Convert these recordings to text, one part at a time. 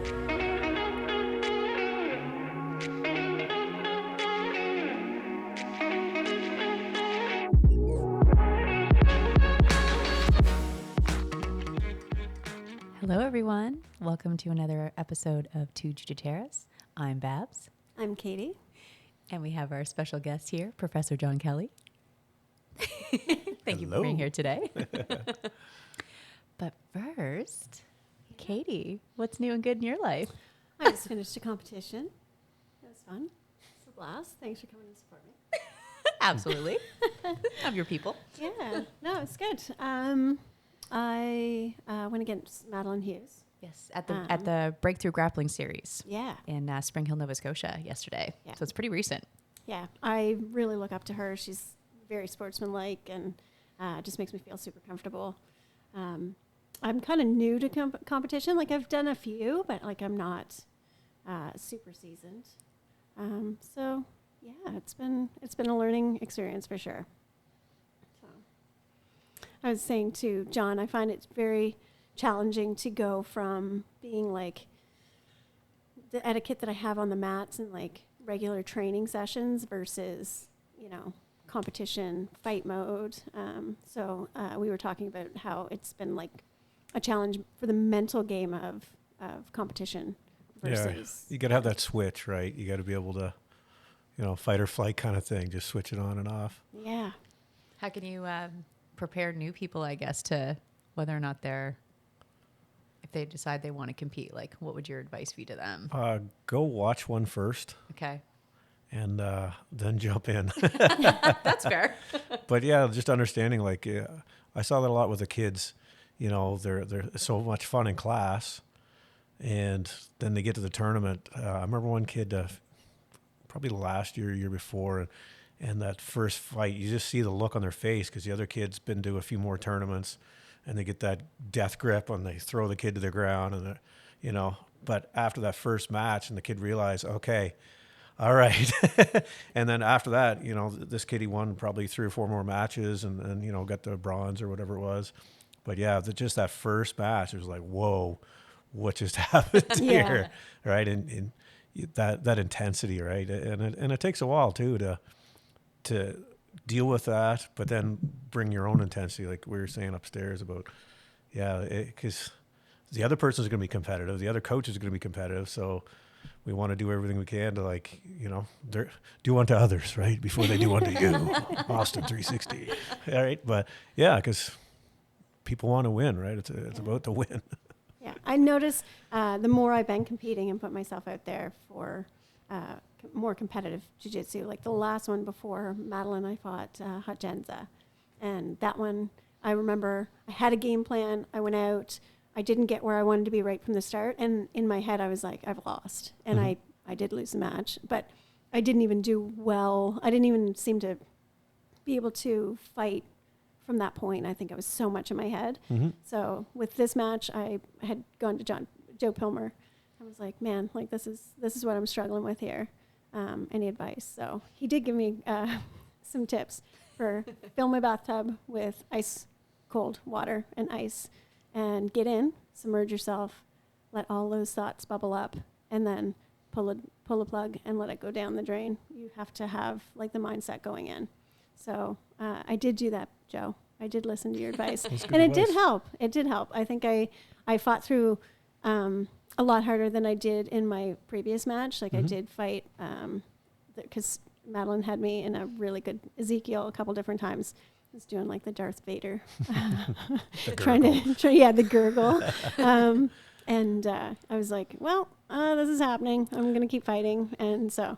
Hello, everyone. Welcome to another episode of Jiujiteiras. I'm Babs. I'm Katie. And we have our special guest here, Professor John Kelly. Thank you for Hello. being here today. But first, Katie, what's new and good in your life? I just finished a competition. It was fun. It's a blast. Thanks for coming to support me. Absolutely. I'm your people. Yeah. No, it's good. I went against Madeline Hughes. Yes, at the Breakthrough Grappling Series. Yeah. In Spring Hill, Nova Scotia yesterday. Yeah. So it's pretty recent. Yeah. I really look up to her. She's very sportsmanlike and just makes me feel super comfortable. I'm kind of new to competition. Like I've done a few, but like I'm not super seasoned. So yeah, it's been a learning experience for sure. So I was saying to John, I find it's very challenging to go from being like the etiquette that I have on the mats and like regular training sessions versus, competition fight mode. So we were talking about how it's been like a challenge for the mental game of competition versus. Yeah, you got to have that switch, right? You got to be able to, fight or flight kind of thing. Just switch it on and off. Yeah. How can you prepare new people, I guess, to whether or not if they decide they want to compete, like what would your advice be to them? Go watch one first. Okay. And then jump in. That's fair. But yeah, just understanding, like, I saw that a lot with the kids. They're so much fun in class. And then they get to the tournament. I remember one kid, probably last year before, and that first fight, you just see the look on their face because the other kid's been to a few more tournaments, and they get that death grip and they throw the kid to the ground, and But after that first match, and the kid realized, okay, all right. And then after that, this kid, he won probably 3 or 4 more matches and got the bronze or whatever it was. But yeah, just that first match, it was like, whoa, what just happened here? Right. And that intensity, right. And it takes a while too to deal with that, but then bring your own intensity, like we were saying upstairs about, because the other person is going to be competitive. The other coach is going to be competitive. So we want to do everything we can to do unto others, right? Before they do unto you. Austin 360. All right. But yeah, because people want to win, right? It's about to win. Yeah. I notice the more I've been competing and put myself out there for more competitive jiu-jitsu, like the last one before Madeline, I fought Hatjenza. And that one, I remember I had a game plan. I went out. I didn't get where I wanted to be right from the start. And in my head, I was like, I've lost. And I did lose the match. But I didn't even do well. I didn't even seem to be able to fight from that point. I think I was so much in my head. Mm-hmm. So with this match, I had gone to Joe Pilmer. I was like, man, like this is what I'm struggling with here. Any advice? So he did give me some tips for fill my bathtub with ice cold water and ice and get in, submerge yourself, let all those thoughts bubble up, and then pull a plug and let it go down the drain. You have to have like the mindset going in. So I did do that, Joe. I did listen to your advice. And it did help. It did help. I think I fought through a lot harder than I did in my previous match. Like I did fight because Madeline had me in a really good Ezekiel a couple different times. I was doing like the Darth Vader. The gurgle. And I was like, well, this is happening. I'm going to keep fighting. And so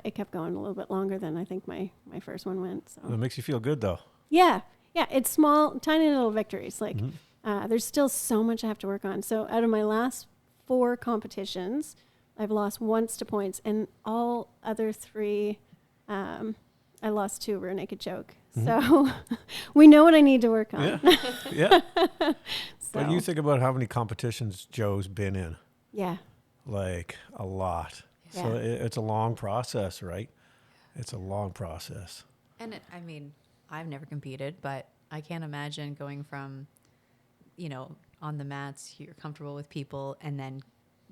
it kept going a little bit longer than I think my first one went. So It makes you feel good though. Yeah. It's small, tiny little victories. Like there's still so much I have to work on. So out of my last 4 competitions, I've lost once to points, and all other 3, I lost to a rear naked choke. So we know what I need to work on. Yeah. But you think about how many competitions Joe's been in. Yeah. Like a lot. Yeah. So it's a long process, right? It's a long process. And I've never competed, but I can't imagine going from, on the mats, you're comfortable with people, and then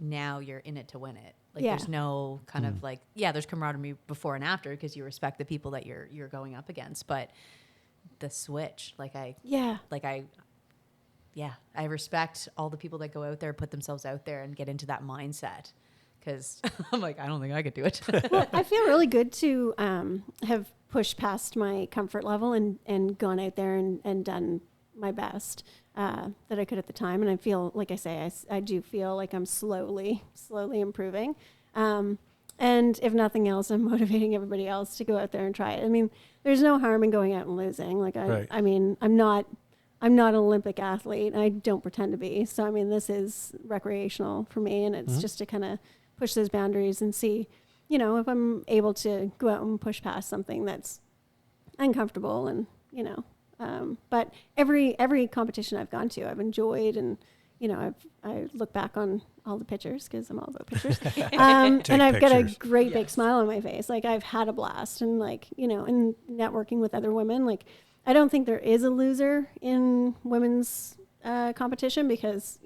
now you're in it to win it. Like Yeah. there's no kind of like, there's camaraderie before and after because you respect the people that you're going up against. But the switch, I respect all the people that go out there, put themselves out there and get into that mindset. Because I'm like, I don't think I could do it. Well, I feel really good to have pushed past my comfort level and gone out there and done my best that I could at the time. And I feel, like I say, I do feel like I'm slowly improving. And if nothing else, I'm motivating everybody else to go out there and try it. I mean, there's no harm in going out and losing. Like I mean, I'm not an Olympic athlete. I don't pretend to be. So, I mean, this is recreational for me, and it's just to kind of push those boundaries and see, if I'm able to go out and push past something that's uncomfortable and, but every competition I've gone to, I've enjoyed, and, I look back on all the pictures because I'm all about pictures. And I've got a great big smile on my face. Like I've had a blast, and and networking with other women. Like I don't think there is a loser in women's competition because,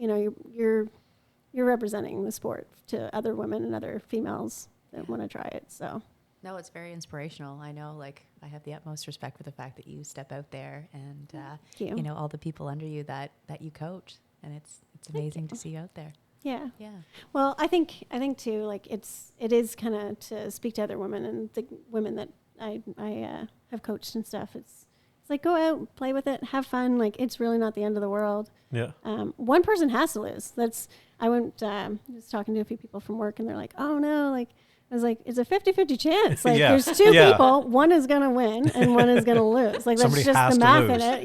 you're representing the sport to other women and other females that want to try it. So, no, it's very inspirational. I know, like, I have the utmost respect for the fact that you step out there and, all the people under you that you coach, and it's amazing to see you out there. Yeah. Yeah. Well, I think too, like it is kind of to speak to other women and the women that I have coached and stuff. It's like, go out, play with it, have fun. Like, it's really not the end of the world. Yeah. One person has to lose. I was talking to a few people from work, and they're like, oh no, like, I was like, it's a 50-50 chance. Like there's two people, one is going to win and one is going to to lose. Like that's just the math in it,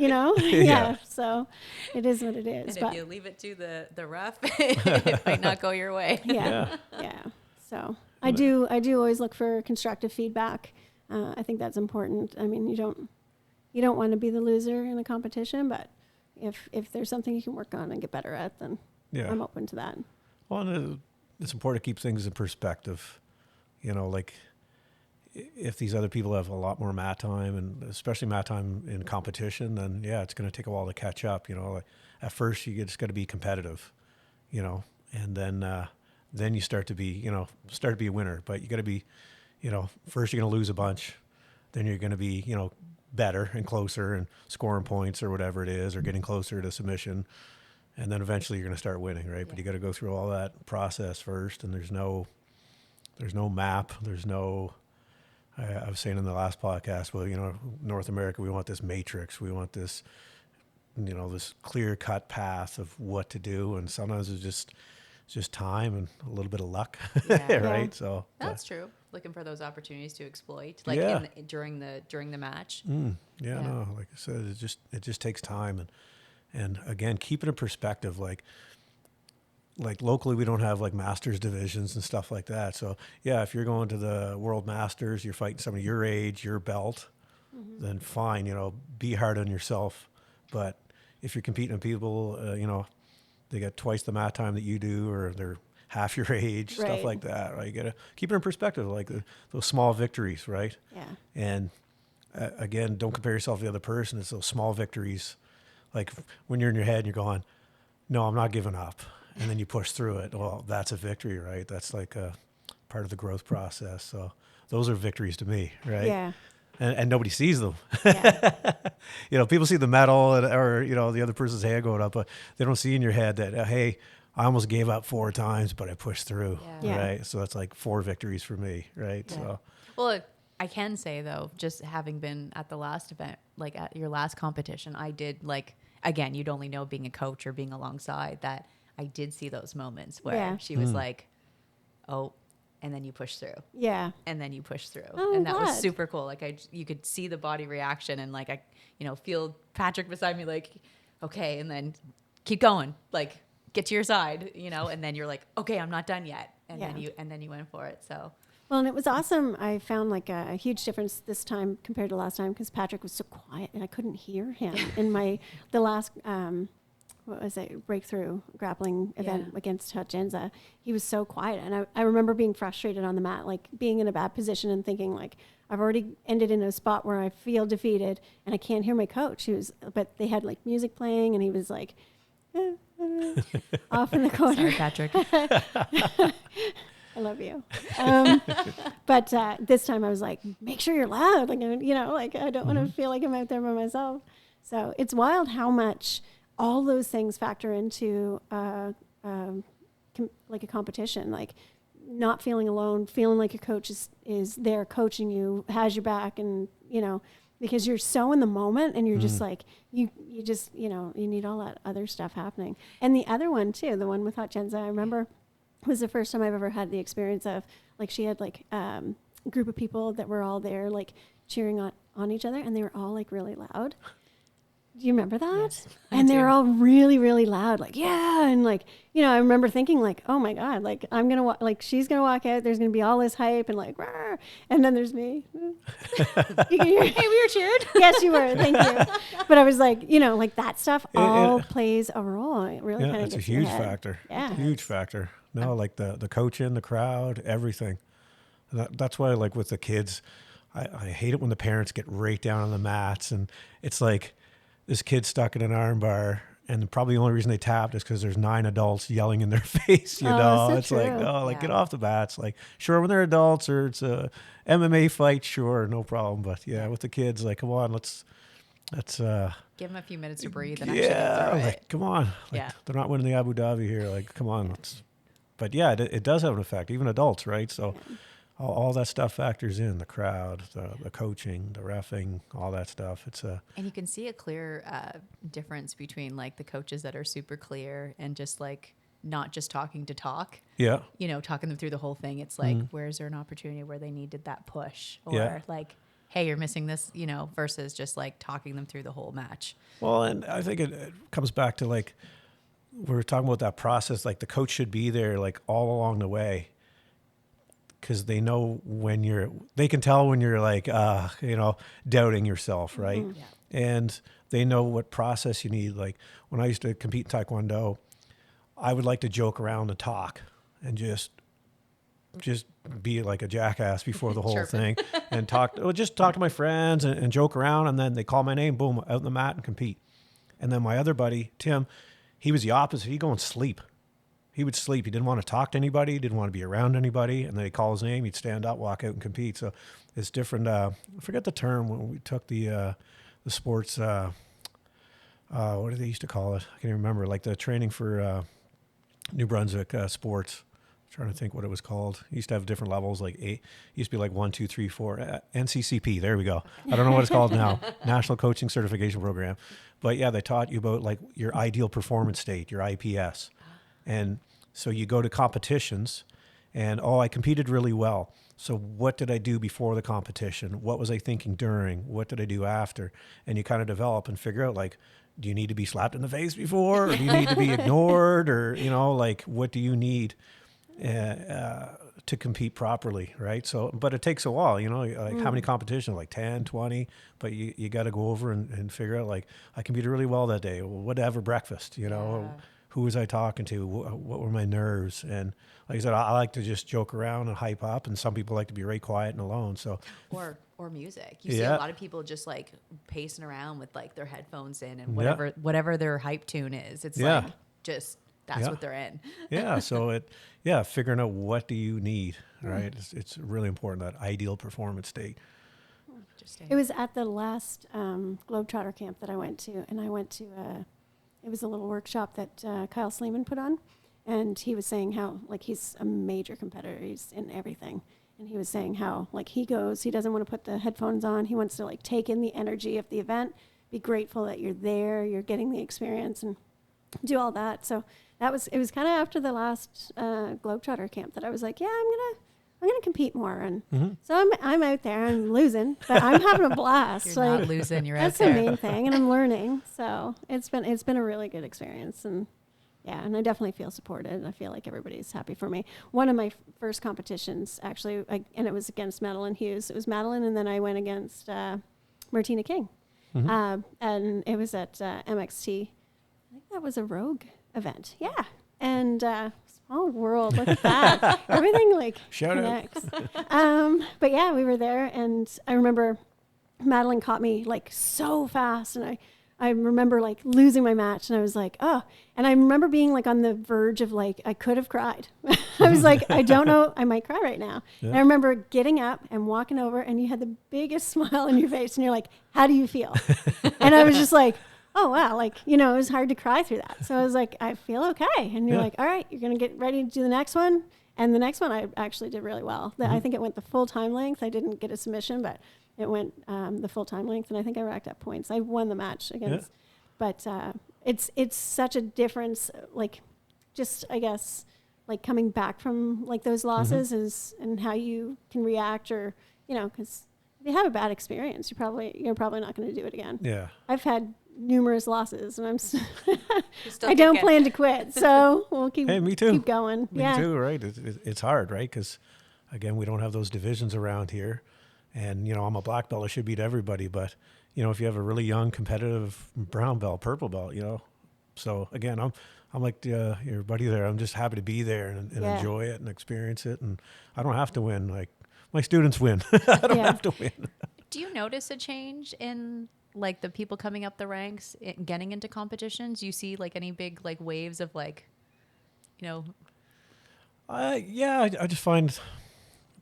Yeah. So it is what it is. And if you leave it to the ref, it might not go your way. Yeah. So I do always look for constructive feedback. I think that's important. I mean, you don't want to be the loser in a competition, but if there's something you can work on and get better at, then I'm open to that. Well, and it's important to keep things in perspective. Like if these other people have a lot more mat time, and especially mat time in competition, then it's going to take a while to catch up. Like at first you just got to be competitive, and then you start to be a winner. But you got to be, first you're going to lose a bunch, then you're going to be, better and closer and scoring points or whatever it is, or getting closer to submission. And then eventually you're going to start winning, right? Yeah. But you got to go through all that process first, and there's no map. There's no, I was saying in the last podcast, well, North America, we want this matrix. We want this, this clear cut path of what to do. And sometimes it's just time and a little bit of luck, right? Yeah. So that's true. Looking for those opportunities to exploit, like during the match. No, like I said, it just takes time. And again, keep it in perspective. Like locally, we don't have like masters divisions and stuff like that. So if you're going to the World Masters, you're fighting somebody your age, your belt, then fine, be hard on yourself. But if you're competing with people, they got twice the mat time that you do, or they're half your age, stuff like that, right? You got to keep it in perspective, like those small victories, right? Yeah. And again, don't compare yourself to the other person. It's those small victories. Like when you're in your head and you're going, no, I'm not giving up. And then you push through it. Well, that's a victory, right? That's like a part of the growth process. So those are victories to me, right? Yeah. And nobody sees them. Yeah. People see the medal or the other person's hand going up, but they don't see in your head that, hey, I almost gave up 4 times, but I pushed through, right? So that's like 4 victories for me, right? Yeah. So, well, I can say though, just having been at the last event, like at your last competition, I did again, you'd only know being a coach or being alongside that. I did see those moments where she was like, oh, and then you push through. Yeah. And then you push through. Oh, and that was super cool. Like you could see the body reaction, and like, I feel Patrick beside me, like, okay. And then keep going, like get to your side, and then you're like, okay, I'm not done yet. And then you went for it. So. Well, and it was awesome. I found like a huge difference this time compared to last time, because Patrick was so quiet and I couldn't hear him in the last, what was it, breakthrough grappling event against Jiujiteiras. He was so quiet. And I remember being frustrated on the mat, like being in a bad position and thinking like, I've already ended in a spot where I feel defeated and I can't hear my coach. But they had like music playing, and he was like, off in the corner. Sorry, Patrick. I love you. But this time I was like, make sure you're loud. Like, you know, like I don't want to feel like I'm out there by myself. So it's wild how much all those things factor into like a competition, like not feeling alone, feeling like your coach is there coaching you, has your back, and, you know, because you're so in the moment and you're just like, you just, you know, you need all that other stuff happening. And the other one too, the one with Hot Genza, I remember was the first time I've ever had the experience of, like, she had like a group of people that were all there like cheering on each other, and they were all like really loud. Do you remember that? Yes, and they were all really, really loud, like, yeah. And like, you know, I remember thinking like, oh my God, like I'm going to like, she's going to walk out. There's going to be all this hype and like, rah, and then there's me. You can hear, Hey, we were cheered. yes, you were. Thank you. But I was like, you know, like that stuff all plays a role. It really kind of it's a gets in your huge head. factor. Yeah. Huge factor. No, like the coaching, the crowd, everything. And that's why, like with the kids, I hate it when the parents get right down on the mats and it's like this kid stuck in an arm bar, and probably the only reason they tapped is because there's 9 adults yelling in their face. You know, so it's true. like, no, like Yeah. get off the mats. Like, sure, when they're adults or it's a MMA fight, sure, no problem. But yeah, with the kids, like, come on, let's Give them a few minutes to breathe and actually get yeah, through like it. come on, like Yeah. they're not winning the Abu Dhabi here. Like, come on, but yeah, it does have an effect, even adults, right? So all that stuff factors in: the crowd, the coaching, the reffing, all that stuff. It's a And you can see a clear difference between like the coaches that are super clear and just like not just talking to talk, yeah, you know, talking them through the whole thing. It's like, where's there an opportunity where they needed that push, or Yeah. like, hey, you're missing this, you know, versus just like talking them through the whole match. Well, and I think it comes back to like we were talking about that process. Like the coach should be there like all along the way, because they know they can tell when you're like, you know, doubting yourself, right? Yeah. And they know what process you need. Like when I used to compete in Taekwondo, I would like to joke around and talk and just be like a jackass before the whole Chirping. thing and just talk to my friends and joke around. And then they call my name, boom, out in the mat and compete. And then my other buddy, Tim, he was the opposite. He'd go and sleep. He would sleep. He didn't want to talk to anybody. He didn't want to be around anybody. And then he'd call his name. He'd stand up, walk out and compete. So it's different. I forget the term when we took the sports, what do they used to call it? I can't even remember. Like the training for New Brunswick sports. I'm trying to think what it was called. It used to have different levels, like 8. It used to be like 1, 2, 3, 4. NCCP. There we go. I don't know what it's called now. National Coaching Certification Program. But yeah, they taught you about like your ideal performance state, your IPS. And so you go to competitions and, I competed really well. So what did I do before the competition? What was I thinking during? What did I do after? And you kind of develop and figure out like, do you need to be slapped in the face before? Or do you need to be ignored? Or, you know, like what do you need to compete properly, right? So, but it takes a while, you know, like how many competitions, like 10, 20, but you got to go over and figure out like, I competed really well that day. Whatever breakfast, you know, who was I talking to? What were my nerves? And like I said, I like to just joke around and hype up, and some people like to be very quiet and alone. So, Or music. You see a lot of people just like pacing around with like their headphones in and whatever their hype tune is. It's like just that's what they're in. Yeah. So figuring out what do you need, right? It's really important, that ideal performance state. It was at the last Globetrotter camp that I went to, and I went to it was a little workshop that Kyle Sleeman put on, and he was saying how like he's a major competitor, he's in everything, and he was saying how like he doesn't want to put the headphones on, he wants to like take in the energy of the event, be grateful that you're there, you're getting the experience, and do all that. So it was kind of after the last Globetrotter camp that I was like, yeah, I'm gonna compete more, and so I'm out there, I'm losing, but I'm having a blast. You're like, not losing, you're that's out the there. main thing, and I'm learning. So it's been a really good experience, and and I definitely feel supported. I feel like everybody's happy for me. One of my first competitions, actually, and it was against Madeline Hughes. It was Madeline, and then I went against Martina King, and it was at MXT. I think that was a Rogue event. Yeah. And small world, look at that. Everything like Shout connects. But yeah, we were there, and I remember Madeline caught me like so fast, and I remember like losing my match, and I was like, oh, and I remember being like on the verge of like, I could have cried. I was like, I don't know, I might cry right now. Yeah. And I remember getting up and walking over, and you had the biggest smile on your face, and you're like, how do you feel? And I was just like, oh, wow. Like, it was hard to cry through that. So I was like, I feel okay. And you're like, all right, you're going to get ready to do the next one. And the next one I actually did really well. I think it went the full time length. I didn't get a submission, but it went the full time length. And I think I racked up points. I won the match against, but it's such a difference. Like, just, I guess, like coming back from like those losses is, and how you can react, or, because if you have a bad experience, you're probably not going to do it again. Yeah. I've had numerous losses, and I don't plan to quit. So we'll keep. Hey, me too. Keep going. Me too. Right. It's hard, right? Because again, we don't have those divisions around here, and I'm a black belt. I should beat everybody, but if you have a really young, competitive brown belt, purple belt, So again, I'm like your buddy there. I'm just happy to be there and enjoy it and experience it, and I don't have to win. Like my students win. I don't have to win. Do you notice a change in like the people coming up the ranks, getting into competitions? You see like any big like waves of like, I just find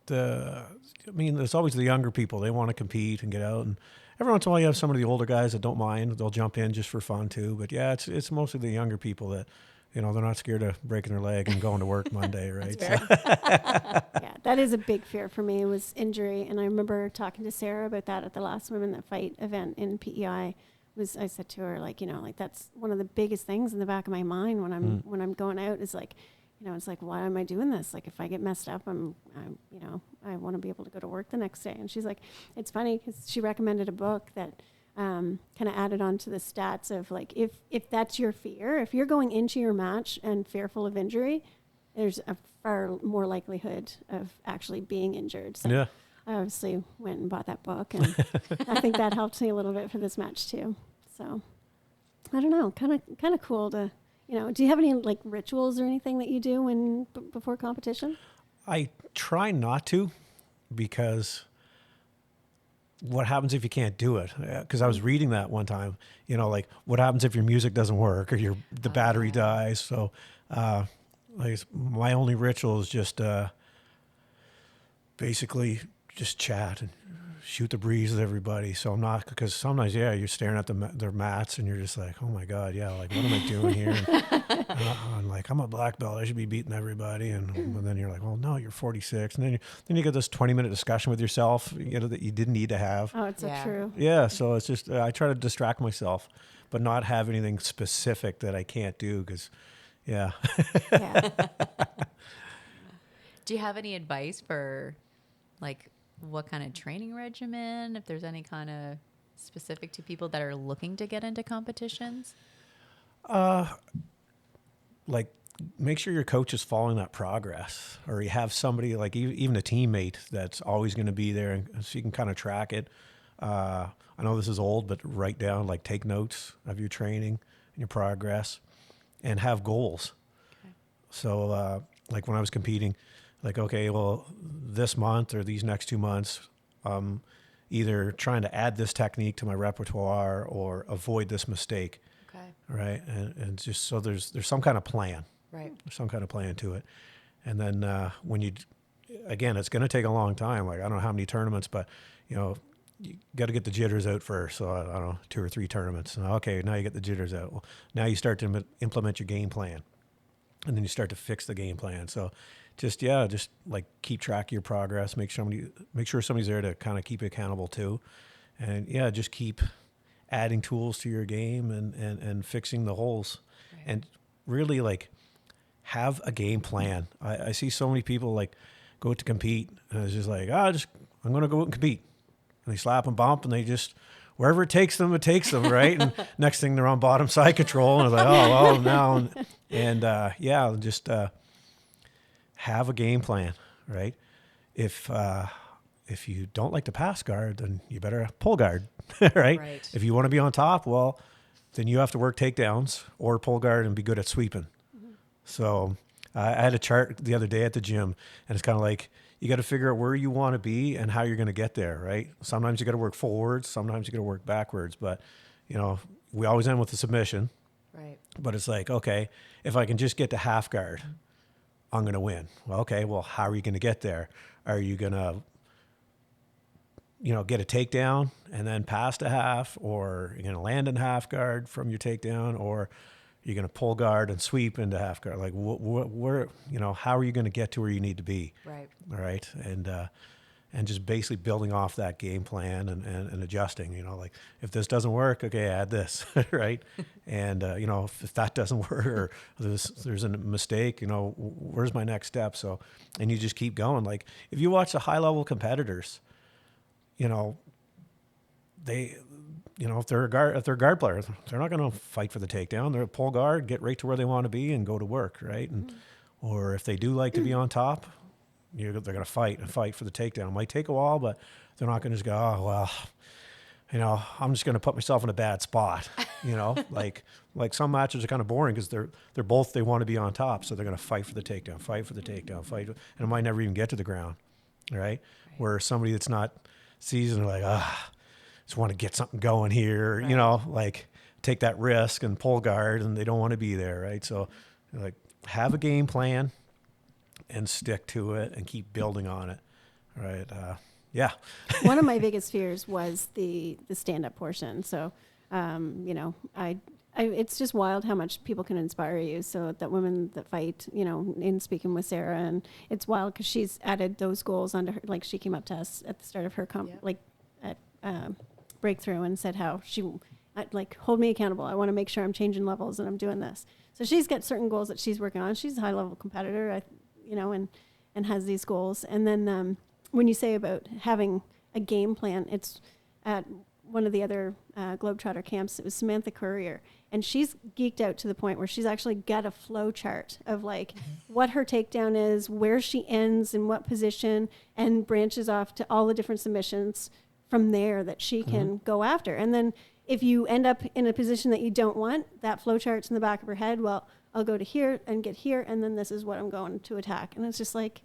there's always the younger people. They want to compete and get out, and every once in a while you have some of the older guys that don't mind. They'll jump in just for fun too. But yeah, it's mostly the younger people that, they're not scared of breaking their leg and going to work Monday, right? Yeah, that is a big fear for me, was injury. And I remember talking to Sarah about that at the last Women That Fight event in PEI. I said to her, like, that's one of the biggest things in the back of my mind when I'm going out, is like, it's like, why am I doing this? Like, if I get messed up, I want to be able to go to work the next day. And she's like, it's funny because she recommended a book that kind of added on to the stats of like, if that's your fear, if you're going into your match and fearful of injury, there's a far more likelihood of actually being injured. So Yeah. I obviously went and bought that book, and I think that helped me a little bit for this match too. So I don't know, kind of cool to, do you have any like rituals or anything that you do before competition? I try not to, because what happens if you can't do it? Because I was reading that one time, like what happens if your music doesn't work or the battery dies. So like my only ritual is just basically just chat and shoot the breeze with everybody. So I'm not, because sometimes, you're staring at their mats and you're just like, oh my God, what am I doing here? And I'm like, I'm a black belt. I should be beating everybody. And then you're like, well, no, you're 46. And then you get this 20-minute discussion with yourself, that you didn't need to have. Oh, it's so true. Yeah. So it's just, I try to distract myself, but not have anything specific that I can't do. Because yeah. Do you have any advice for like what kind of training regimen, if there's any kind of specific to people that are looking to get into competitions? Like make sure your coach is following that progress, or you have somebody like even a teammate that's always going to be there, and so you can kind of track it. I know this is old, but write down, like take notes of your training and your progress, and have goals. Okay. So like when I was competing, like, okay, well, this month or these next 2 months, either trying to add this technique to my repertoire or avoid this mistake. Okay. Right. And just so there's some kind of plan. Right. There's some kind of plan to it. And then when again, it's going to take a long time. Like, I don't know how many tournaments, but, you got to get the jitters out first. So I don't know, 2 or 3 tournaments. Okay, now you get the jitters out. Well, now you start to implement your game plan. And then you start to fix the game plan. So just like keep track of your progress. Make sure somebody's there to kind of keep you accountable too. And just keep adding tools to your game and fixing the holes. Right. And really like have a game plan. I see so many people like go to compete and it's just like, I'm going to go out and compete. And they slap and bump and they just, wherever it takes them, right? And next thing they're on bottom side control and it's like, oh, well, now. And just have a game plan, right? If you don't like to pass guard, then you better pull guard, right? If you want to be on top, well, then you have to work takedowns or pull guard and be good at sweeping. Mm-hmm. So I had a chart the other day at the gym, and it's kind of like you got to figure out where you want to be and how you're going to get there, right? Sometimes you got to work forwards, sometimes you got to work backwards, but we always end with a submission, Right. but it's like, okay, if I can just get to half guard, I'm going to win. Well, okay, well, how are you going to get there? Are you going to, get a takedown and then pass to half, or you're going to land in half guard from your takedown, or you're going to pull guard and sweep into half guard? Like, where, how are you going to get to where you need to be? Right. All right. And just basically building off that game plan and adjusting, like if this doesn't work, okay, add this, right? And, if that doesn't work, or there's a mistake, where's my next step? So, and you just keep going. Like if you watch the high level competitors, they, if they're a guard player, they're not going to fight for the takedown. They're a pull guard, get right to where they want to be and go to work. Right. And, or if they do like to be on top, they're going to fight for the takedown. It might take a while, but they're not going to just go, oh, well, I'm just going to put myself in a bad spot. Like some matches are kind of boring because they want to be on top. So they're going to fight for the takedown, and it might never even get to the ground. Right. Where somebody that's not seasoned, like, just want to get something going here, Right. like take that risk and pull guard, and they don't want to be there. Right. So like have a game plan and stick to it and keep building on it. Right. Yeah. One of my biggest fears was the stand-up portion. So, it's just wild how much people can inspire you. So that women that fight, in speaking with Sarah, and it's wild because she's added those goals onto her. Like she came up to us at the start of her at breakthrough and said how she hold me accountable. I want to make sure I'm changing levels and I'm doing this. So she's got certain goals that she's working on. She's a high level competitor, and has these goals. And then when you say about having a game plan, it's at one of the other Globetrotter camps. It was Samantha Courier, and she's geeked out to the point where she's actually got a flow chart of what her takedown is, where she ends, in what position, and branches off to all the different submissions from there that she can go after. And then if you end up in a position that you don't want, that flow chart's in the back of her head. Well, I'll go to here and get here, and then this is what I'm going to attack. And it's just like,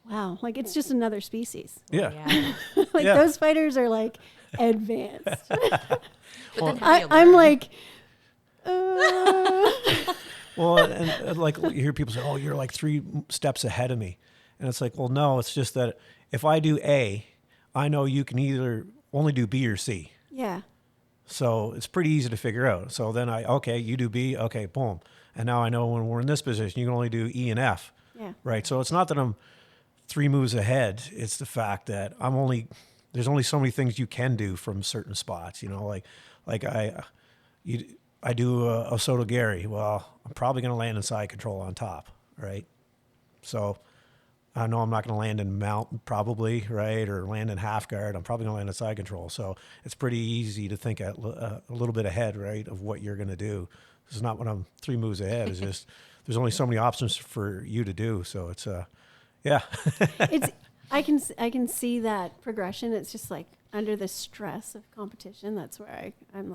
wow, it's just another species. Yeah. Yeah. Those fighters are advanced. But then how do you I'm learn? like, Well, and you hear people say, oh, you're like 3 steps ahead of me. And it's like, well, no, it's just that if I do A, I know you can either only do B or C. yeah, So it's pretty easy to figure out. So then you do B, okay, boom. And now I know when we're in this position, you can only do E and F. yeah, Right. So it's not that I'm 3 moves ahead. It's the fact that there's only so many things you can do from certain spots, I do a Soto Gary. Well, I'm probably going to land in side control on top. Right. So I know I'm not going to land in mount probably, right, or land in half guard. I'm probably going to land in side control. So it's pretty easy to think a little bit ahead, right, of what you're going to do. This is not when I'm 3 moves ahead. It's just there's only so many options for you to do. So it's yeah. I can see that progression. It's just under the stress of competition. That's where I'm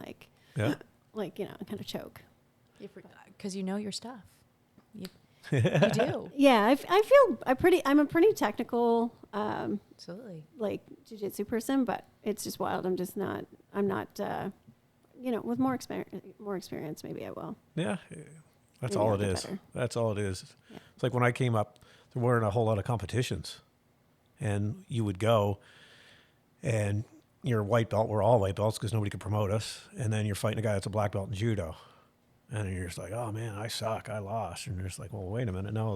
Yeah. I kind of choke. Because you know your stuff. You do. Yeah, I feel I'm a pretty technical Absolutely. jiu-jitsu person, but it's just wild. I'm not with more experience maybe I will. Yeah. That's Maybe all I'll it get is. better. That's all it is. Yeah. It's like when I came up, there weren't a whole lot of competitions. And you would go and you're a white belt. We're all white belts because nobody could promote us. And then you're fighting a guy that's a black belt in judo. And you're just like, oh man, I suck. I lost. And you're just like, well, wait a minute. No,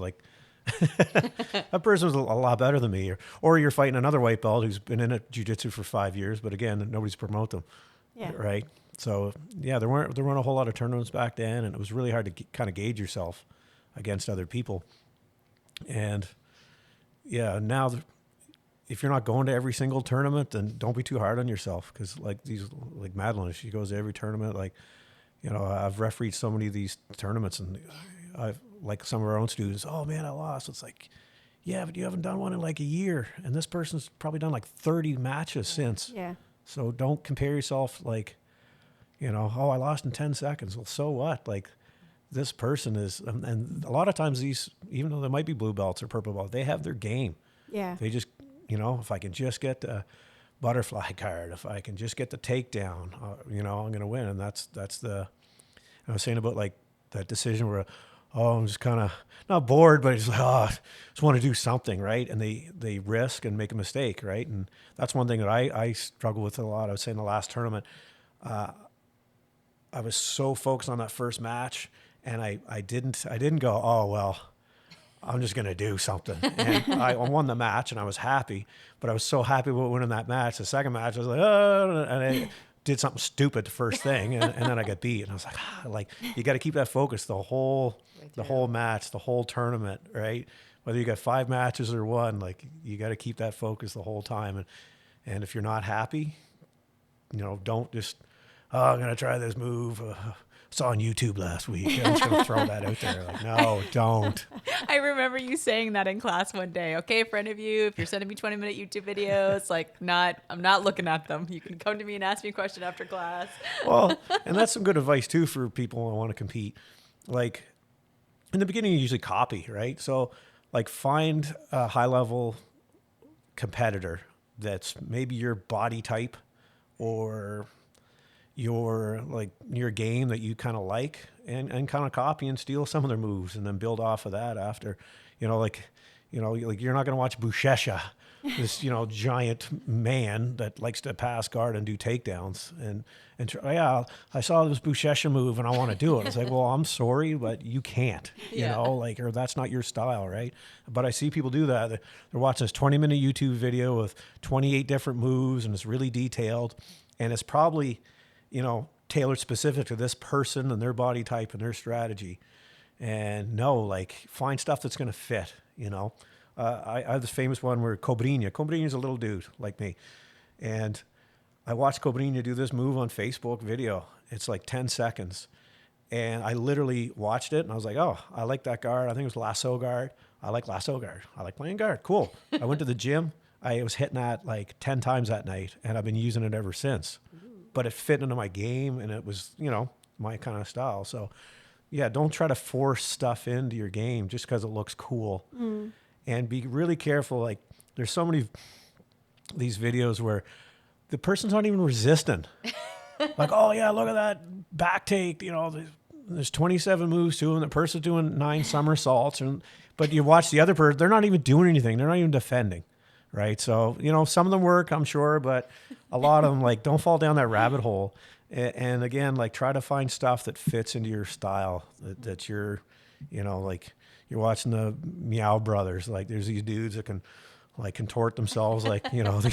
that person's a lot better than me. Or you're fighting another white belt who's been in jiu-jitsu for 5 years, but again, nobody's promote them. Yeah. Right. So yeah, there weren't a whole lot of tournaments back then, and it was really hard to kind of gauge yourself against other people. And yeah, now if you're not going to every single tournament, then don't be too hard on yourself. Because like Madeline, she goes to every tournament. I've refereed so many of these tournaments, and I've some of our own students. Oh man, I lost. It's like, yeah, but you haven't done one in a year, and this person's probably done 30 matches since. Yeah. So don't compare yourself oh, I lost in 10 seconds. Well, so what? This person is, and a lot of times these, even though they might be blue belts or purple belts, they have their game. Yeah. They just, if I can just get butterfly guard, if I can just get the takedown, I'm going to win. And that's I was saying about like that decision where, I'm just kind of not bored, but it's like, I just want to do something, right? And they risk and make a mistake, right? And that's one thing that I struggle with a lot. I was saying the last tournament, I was so focused on that first match, and I didn't go, oh well, I'm just gonna do something. And I won the match, and I was happy. But I was so happy about winning that match. The second match, I was like, oh, and I did something stupid the first thing, and then I got beat. And I was like, you got to keep that focus the whole match, the whole tournament, right? Whether you got 5 matches or 1, like you got to keep that focus the whole time. And if you're not happy, don't just, I'm going to try this move. Saw on YouTube last week. I'm just going to throw that out there. Like, no, don't. I remember you saying that in class one day. Okay, friend of you, if you're sending me 20-minute YouTube videos, like I'm not looking at them. You can come to me and ask me a question after class. Well, and that's some good advice too for people who want to compete. Like in the beginning, you usually copy, right? So like find a high level competitor that's maybe your body type or your game that you kind of like and kind of copy and steal some of their moves and then build off of that after, like you're not going to watch Buchecha, this, giant man that likes to pass guard and do takedowns and I saw this Buchecha move and I want to do it. It's like, well, I'm sorry, but you can't, or that's not your style. Right. But I see people do that. They're watching this 20-minute YouTube video with 28 different moves and it's really detailed and it's probably, tailored specific to this person and their body type and their strategy. And find stuff that's going to fit, I have this famous one where Cobrinha's a little dude like me. And I watched Cobrinha do this move on Facebook video. It's like 10 seconds. And I literally watched it and I was like, oh, I like that guard. I think it was lasso guard. I like lasso guard. I like playing guard. Cool. I went to the gym. I was hitting that like 10 times that night and I've been using it ever since. But it fit into my game and it was, my kind of style. So yeah, don't try to force stuff into your game just because it looks cool. And be really careful. Like there's so many these videos where the person's not even resisting. Like, oh yeah, look at that back take. There's 27 moves to them. The person's doing 9 somersaults. But you watch the other person, they're not even doing anything. They're not even defending. Right. So, some of them work, I'm sure, but a lot of them don't fall down that rabbit hole. And again, try to find stuff that fits into your style that you're, you're watching the Meow Brothers. Like there's these dudes that can contort themselves these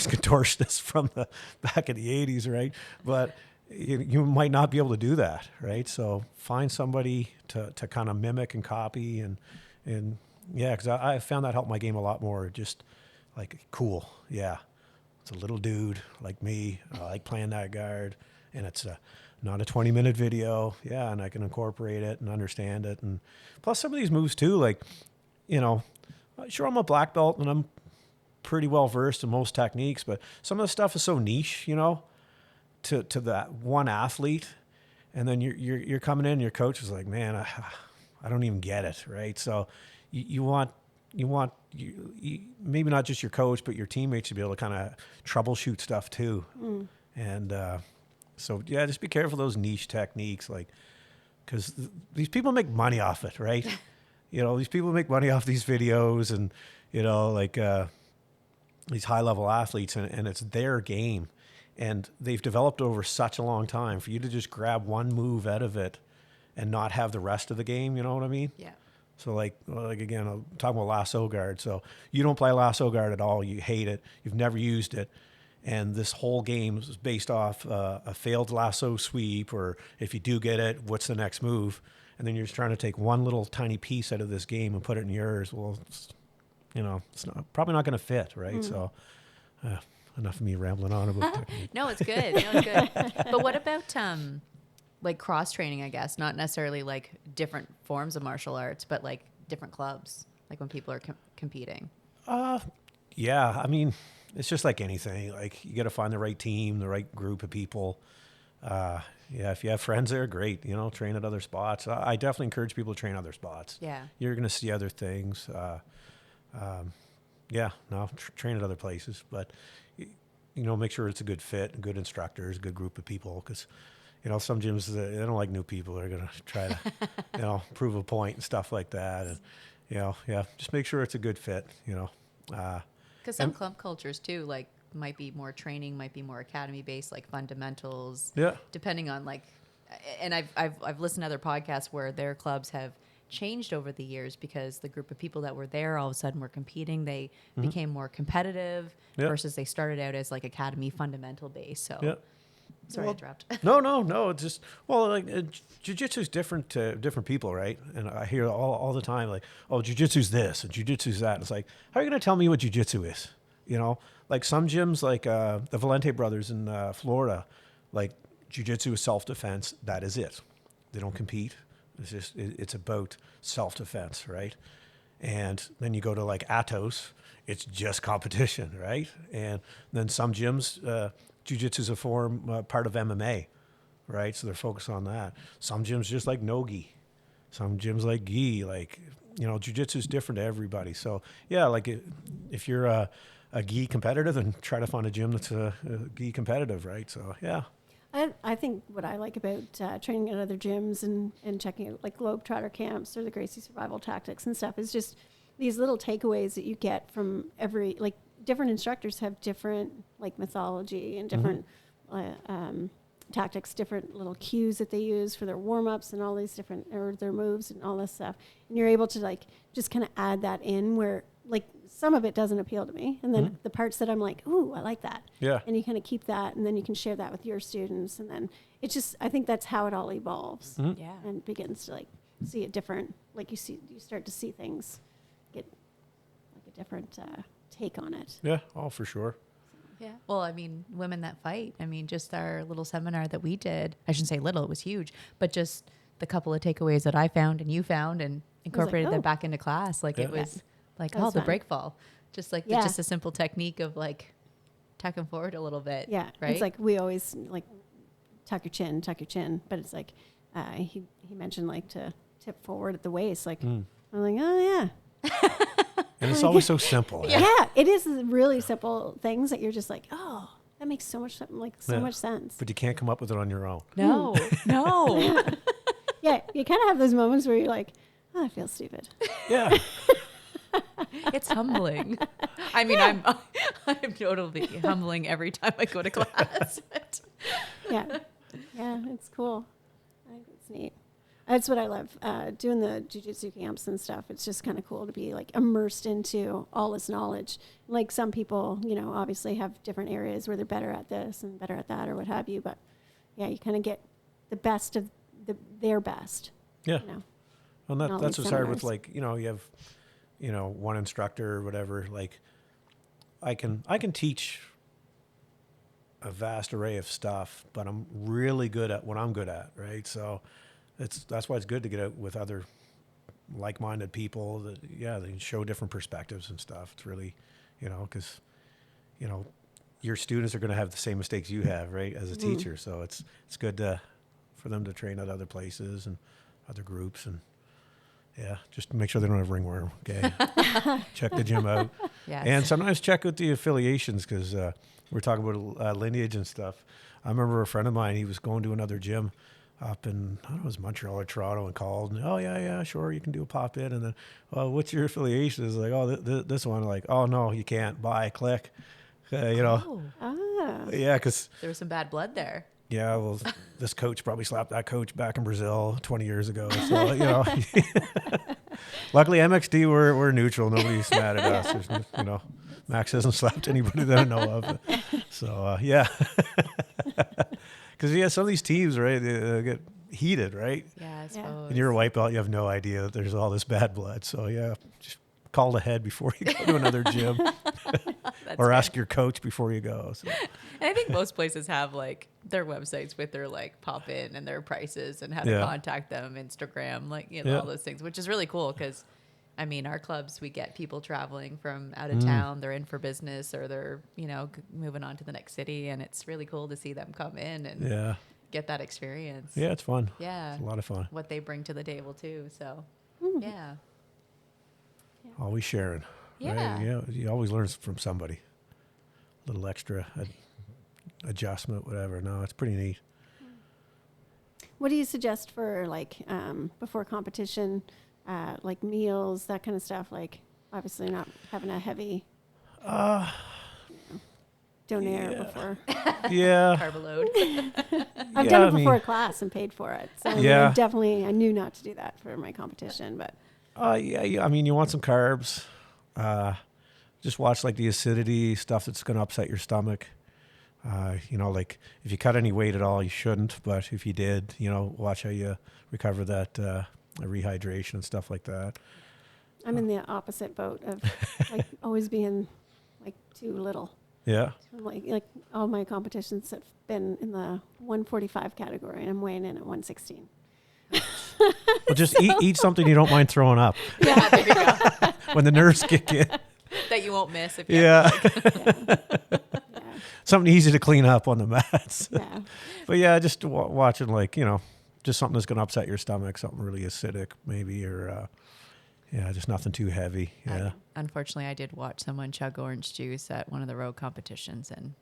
contortionists from the back of the 80s. Right. But you might not be able to do that. Right. So find somebody to kind of mimic and copy and yeah, because I found that helped my game a lot more. Just cool. Yeah. It's a little dude like me. I like playing that guard and it's not a 20-minute video. Yeah. And I can incorporate it and understand it. And plus some of these moves too, sure, I'm a black belt and I'm pretty well versed in most techniques, but some of the stuff is so niche, to that one athlete. And then you're coming in, your coach is like, man, I don't even get it. Right. So you want maybe not just your coach, but your teammates to be able to kind of troubleshoot stuff too. And so, yeah, just be careful of those niche techniques, because these people make money off it, right? These people make money off these videos and, these high-level athletes, and it's their game. And they've developed over such a long time. For you to just grab one move out of it and not have the rest of the game, you know what I mean? Yeah. So again, I'm talking about lasso guard. So you don't play lasso guard at all. You hate it. You've never used it. And this whole game is based off a failed lasso sweep, or if you do get it, what's the next move? And then you're just trying to take one little tiny piece out of this game and put it in yours. Well, it's probably not going to fit, right? So enough of me rambling on about technique. No, it's good. But what about cross training, I guess, not necessarily different forms of martial arts, but different clubs, when people are competing? Yeah, I mean, it's just like anything. You got to find the right team, the right group of people. Yeah, if you have friends there, great. Train at other spots. I definitely encourage people to train other spots. Yeah, you're going to see other things. Train at other places, but make sure it's a good fit, good instructors, good group of people, because some gyms, they don't like new people. They're going to try to, prove a point and stuff like that. And, just make sure it's a good fit, Because some club cultures too, like might be more training, might be more academy based, like fundamentals. Yeah. Depending on and I've listened to other podcasts where their clubs have changed over the years because the group of people that were there all of a sudden were competing. They became more competitive versus they started out as like academy fundamental based. So. Sorry to interrupt. No. It's just, jiu-jitsu is different to different people, right? And I hear all the time, like, oh, jiu-jitsu's this and jiu-jitsu's that. And it's like, how are you going to tell me what jiu-jitsu is? Like some gyms, like the Valente brothers in Florida, like jiu-jitsu is self-defense. That is it. They don't compete. It's about self-defense, right? And then you go to like Atos, it's just competition, right? And then some gyms, jiu-jitsu is a part of MMA, right? So they're focused on that. Some gyms just like no-gi. Some gyms like gi. Like, jiu-jitsu is different to everybody. So, yeah, like if you're a gi competitor, then try to find a gym that's a gi competitive, right? So, yeah. I think what I like about training at other gyms and checking out like Globetrotter camps or the Gracie Survival Tactics and stuff is just these little takeaways that you get from different instructors have different like mythology and different tactics, different little cues that they use for their warm-ups and all these different, or their moves and all this stuff. And you're able to like just kind of add that in where like some of it doesn't appeal to me. And then the parts that I'm like, ooh, I like that. Yeah. And you kind of keep that and then you can share that with your students. And then it's just, I think that's how it all evolves. Yeah. And begins to like see it different. Like you start to see things get like a different take on it. Yeah. Oh, for sure. Yeah. Well, I mean, Women That Fight. I mean, just our little seminar that we did. I shouldn't say little, it was huge, but just the couple of takeaways that I found and you found and incorporated them back into class. Like it was like, the fun. Break fall. Just like just a simple technique of like tucking forward a little bit. Yeah. Right. It's like we always like tuck your chin, but it's like he mentioned like to tip forward at the waist. Like I'm like, oh yeah. And it's always so simple. Yeah, it is really simple things that you're just like, oh, that makes so much much sense. But you can't come up with it on your own. No. Yeah, you kind of have those moments where you're like, oh, I feel stupid. Yeah. It's humbling. I mean, I'm totally humbling every time I go to class. Yeah, it's cool. I think it's neat. That's what I love, doing the jiu-jitsu camps and stuff. It's just kind of cool to be like immersed into all this knowledge. Like some people, obviously have different areas where they're better at this and better at that or what have you. But yeah, you kind of get the best of their best. Yeah. Well, that's what's hard with like, you have, one instructor or whatever. Like I can teach a vast array of stuff, but I'm really good at what I'm good at. Right. So that's why it's good to get out with other like-minded people that, they can show different perspectives and stuff. It's really, because, your students are going to have the same mistakes you have, right, as a teacher. So it's good for them to train at other places and other groups and, just make sure they don't have ringworm. Okay. Check the gym out. Yes. And sometimes check out the affiliations because we're talking about lineage and stuff. I remember a friend of mine, he was going to another gym up in, I don't know, it was Montreal or Toronto and called. And, oh, yeah, sure, you can do a pop in. And then, well, what's your affiliation? It's like, oh, this one. Like, oh, no, you can't. Bye, click. Yeah, because there was some bad blood there. Yeah, well, this coach probably slapped that coach back in Brazil 20 years ago. So, luckily MXD, we're neutral. Nobody's mad at us. There's, Max hasn't slapped anybody that I know of. So, because, some of these teams, right, they get heated, right? Yeah, I suppose. And you're a white belt, you have no idea that there's all this bad blood. So, just call ahead before you go to another gym. Or ask your coach before you go. So. And I think most places have like their websites with their like pop in and their prices and how to contact them, Instagram, like, all those things, which is really cool because I mean, our clubs, we get people traveling from out of town, they're in for business or they're, moving on to the next city. And it's really cool to see them come in and get that experience. Yeah, it's fun. Yeah. It's a lot of fun. What they bring to the table too. So, Always sharing. Yeah. Right? Yeah. You always learn from somebody. little extra adjustment, whatever. No, it's pretty neat. What do you suggest for like before competition, like meals, that kind of stuff? Like obviously not having a heavy donair before. Yeah. Carb load. I've done it before a class and paid for it. So Yeah. I knew not to do that for my competition, but. Yeah. I mean, you want some carbs. Just watch like the acidity stuff that's going to upset your stomach. Like if you cut any weight at all, you shouldn't. But if you did, watch how you recover that rehydration and stuff like that. I'm in the opposite boat of like always being like too little. Yeah. I'm like all my competitions have been in the 145 category, and I'm weighing in at 116. Well, just eat something you don't mind throwing up. Yeah, there you go. When the nerves kick in. That you won't miss if you Yeah. Yeah. Something easy to clean up on the mats. Yeah. But yeah, just watching like, just something that's going to upset your stomach, something really acidic maybe, or just nothing too heavy. Yeah. Unfortunately, I did watch someone chug orange juice at one of the road competitions, and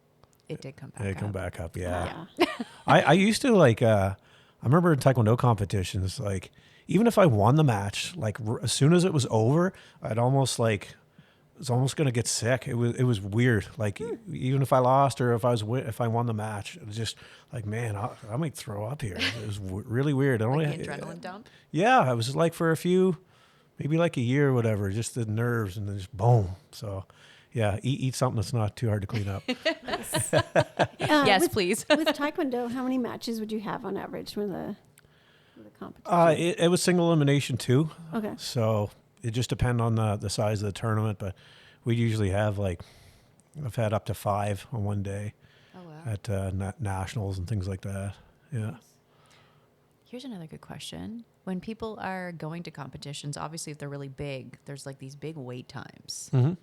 it did come back up. It come back up, yeah. Yeah. I used to like, I remember in Taekwondo competitions, like even if I won the match, like as soon as it was over, I'd almost like, I was almost going to get sick. It was weird. Like even if I lost or if I won the match, it was just like, man, I might throw up here. It was really weird. Like the adrenaline dump? Yeah, it was like for a few, maybe like a year or whatever, just the nerves and then just boom. So yeah, eat something that's not too hard to clean up. Yes, please. With Taekwondo, how many matches would you have on average with a competition? It was single elimination too. Okay. So it just depends on the size of the tournament, but we usually have I've had up to 5 on one day at nationals and things like that. Yeah. Here's another good question. When people are going to competitions, obviously if they're really big, there's like these big wait times. Mm-hmm.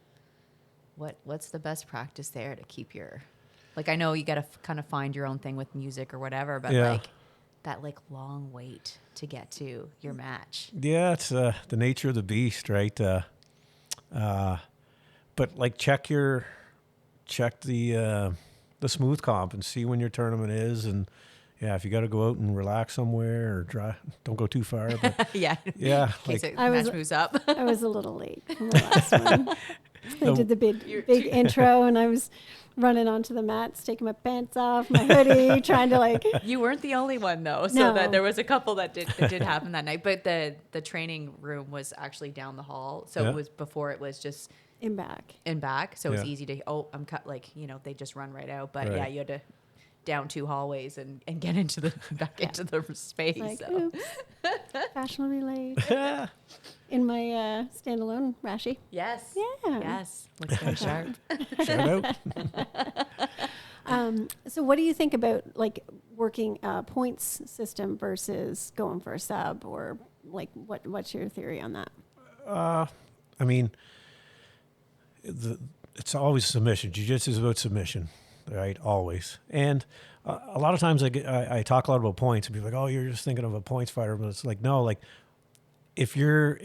What's the best practice there to keep your, like, I know you got to kind of find your own thing with music or whatever, but like that like long wait to get to your match. Yeah, it's the nature of the beast, right? But like check the smooth comp and see when your tournament is, and yeah, if you got to go out and relax somewhere or don't go too far. But Yeah. yeah, In case like the match moves up. I was a little late from the last one. I did the big intro, and I was running onto the mats, taking my pants off, my hoodie, trying to like. You weren't the only one though. So No. that there was a couple that did happen that night. But the training room was actually down the hall. So it was before it was just in back. So it was Yeah. easy to I'm cut, like, they just run right out. But Right. yeah, you had to down 2 hallways and get into the back into the space. Like, So oops, fashionably late. In my standalone rashi. yes. Yeah. Yes. Looks very sharp. shout out. So what do you think about like working a points system versus going for a sub, or like what's your theory on that? I mean, it's always submission. Jiu-jitsu is about submission, right? Always. And a lot of times I talk a lot about points, and people are like, oh, you're just thinking of a points fighter. But it's like, no, like if you're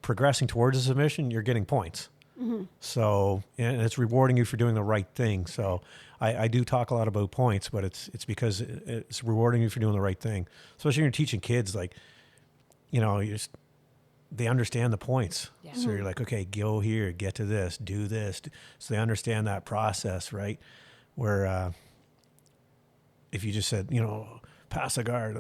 progressing towards a submission, you're getting points. Mm-hmm. So, and it's rewarding you for doing the right thing. So I do talk a lot about points, but it's because it's rewarding you for doing the right thing. Especially when you're teaching kids, like, they understand the points. Yeah. So you're like, okay, go here, get to this, do this. So they understand that process, right? Where if you just said, pass a guard,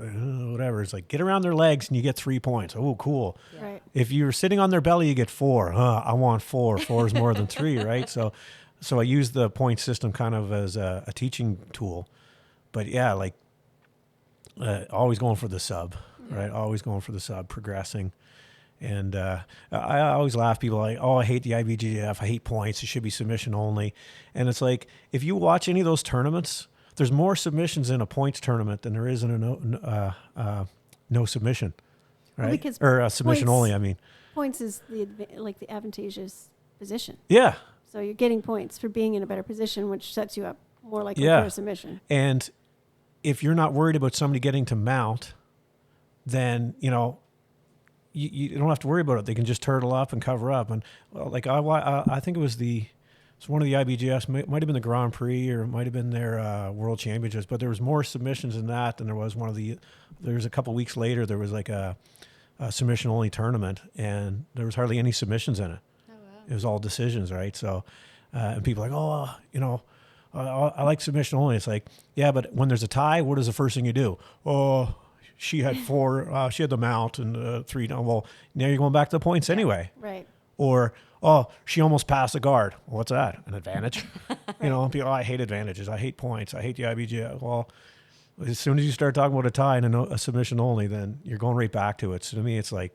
whatever, it's like, get around their legs and you get 3 points. Oh, cool. Yeah. Right. If you're sitting on their belly, you get 4. I want 4. 4 is more than 3, right? So I use the point system kind of as a teaching tool. But yeah, like always going for the sub, right? Always going for the sub, progressing. And I always laugh. People are like, oh, I hate the IBJJF. I hate points. It should be submission only. And it's like, if you watch any of those tournaments, there's more submissions in a points tournament than there is in a no submission, right? Well, because or a submission points- only, I mean. Points is the advantageous position. Yeah. So you're getting points for being in a better position, which sets you up more likely Yeah. for a submission. And if you're not worried about somebody getting to mount, then, you don't have to worry about it. They can just turtle up and cover up. And like I think it was it's one of the IBJS, might have been the Grand Prix or it might have been their World Championships, but there was more submissions in that than there was there's a couple weeks later, there was like a submission only tournament and there was hardly any submissions in it. Oh, wow. It was all decisions, right? So, and people are like, oh, I like submission only. It's like, yeah, but when there's a tie, what is the first thing you do? Oh, she had 4, she had the mount and 3. Well, now you're going back to the points anyway. Right. Or, oh, she almost passed the guard. Well, what's that? An advantage? People, I hate advantages. I hate points. I hate the IBJ. Well, as soon as you start talking about a tie and a submission only, then you're going right back to it. So to me, it's like,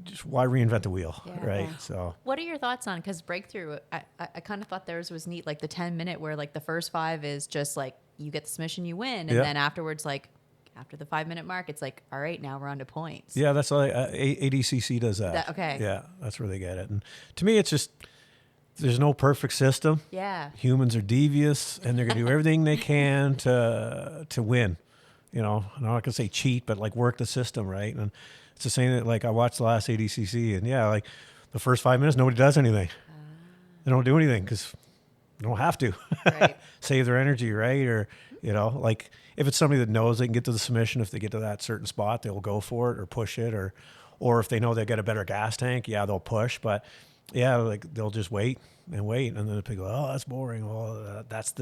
just why reinvent the wheel, right? So, what are your thoughts on? Because breakthrough, I kind of thought theirs was neat, like the 10-minute where like the first 5 is just like you get the submission, you win, and then afterwards, like after the 5-minute mark, it's like, all right, now we're on to points. Yeah, that's why ADCC does that. Okay. Yeah, that's where they get it. And to me, it's just there's no perfect system. Yeah. Humans are devious, and they're gonna do everything they can to win. I'm not gonna say cheat, but like work the system, right? And it's the same that like I watched the last ADCC, and like the first 5 minutes, nobody does anything. They don't do anything because they don't have to. Right. Save their energy, right? Or like if it's somebody that knows they can get to the submission, if they get to that certain spot, they'll go for it or push it, or if they know they got a better gas tank, they'll push. But like they'll just wait, and then the people go, oh, that's boring. Well, that's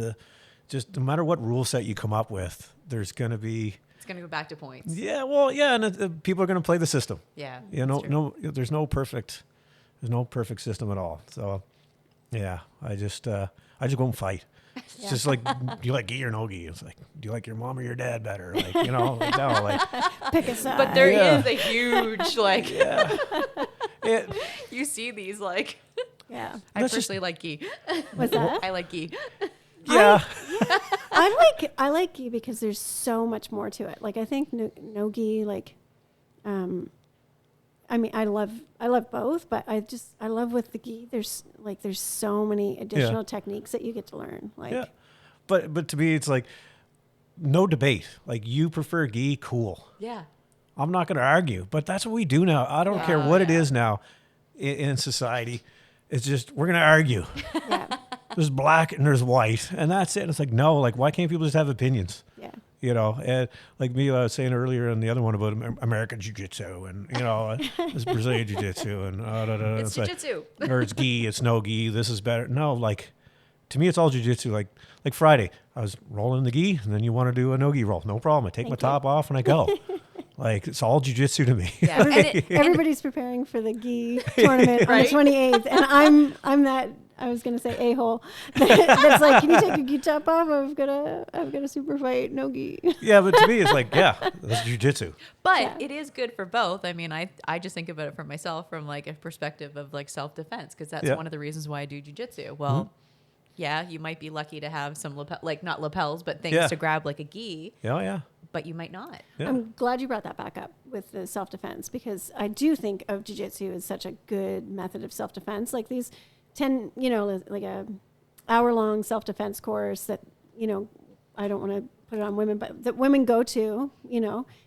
just no matter what rule set you come up with, there's going to be. It's going to go back to points. Yeah, well, and people are going to play the system. Yeah. There's no perfect system at all. So, I just go and fight. It's just like, do you like gi or no gi? It's like, do you like your mom or your dad better? Like, no, like pick a side. But there is a huge like. You see these like. Yeah. I personally like gi. What's that? I like gi. Yeah. I like gi because there's so much more to it. Like I think no gi, like, I mean, I love both, but I love with the gi. There's so many additional techniques that you get to learn. Like, but to me, it's like no debate. Like you prefer gi, cool. Yeah. I'm not going to argue, but that's what we do now. I don't care what it is now in society. It's just we're going to argue. Yeah. There's black and there's white, and that's it. It's like no, like why can't people just have opinions? Yeah. And like me, I was saying earlier in the other one about American Jiu-Jitsu and, it's Brazilian Jiu-Jitsu and it's Jiu-Jitsu. Like, or it's gi, it's no gi, this is better. No, like, to me, it's all Jiu-Jitsu. Like Friday, I was rolling the gi, and then you want to do a no gi roll. No problem. I take my top off and I go. Like, it's all Jiu-Jitsu to me. Yeah. Everybody's preparing for the gi tournament on the 28th, and I'm that. I was gonna say a-hole. That's like, can you take your gi top off? I've got a super fight, no gi. Yeah, but to me, it's like, that's jiu-jitsu. But it is good for both. I mean, I just think about it for myself from like a perspective of like self-defense, because that's one of the reasons why I do jiu-jitsu. Well, you might be lucky to have some not lapels, but things to grab like a gi. Yeah. But you might not. Yeah. I'm glad you brought that back up with the self-defense, because I do think of jiu-jitsu as such a good method of self-defense. Like these 10, like a hour-long self-defense course that, I don't want to put it on women, but that women go to,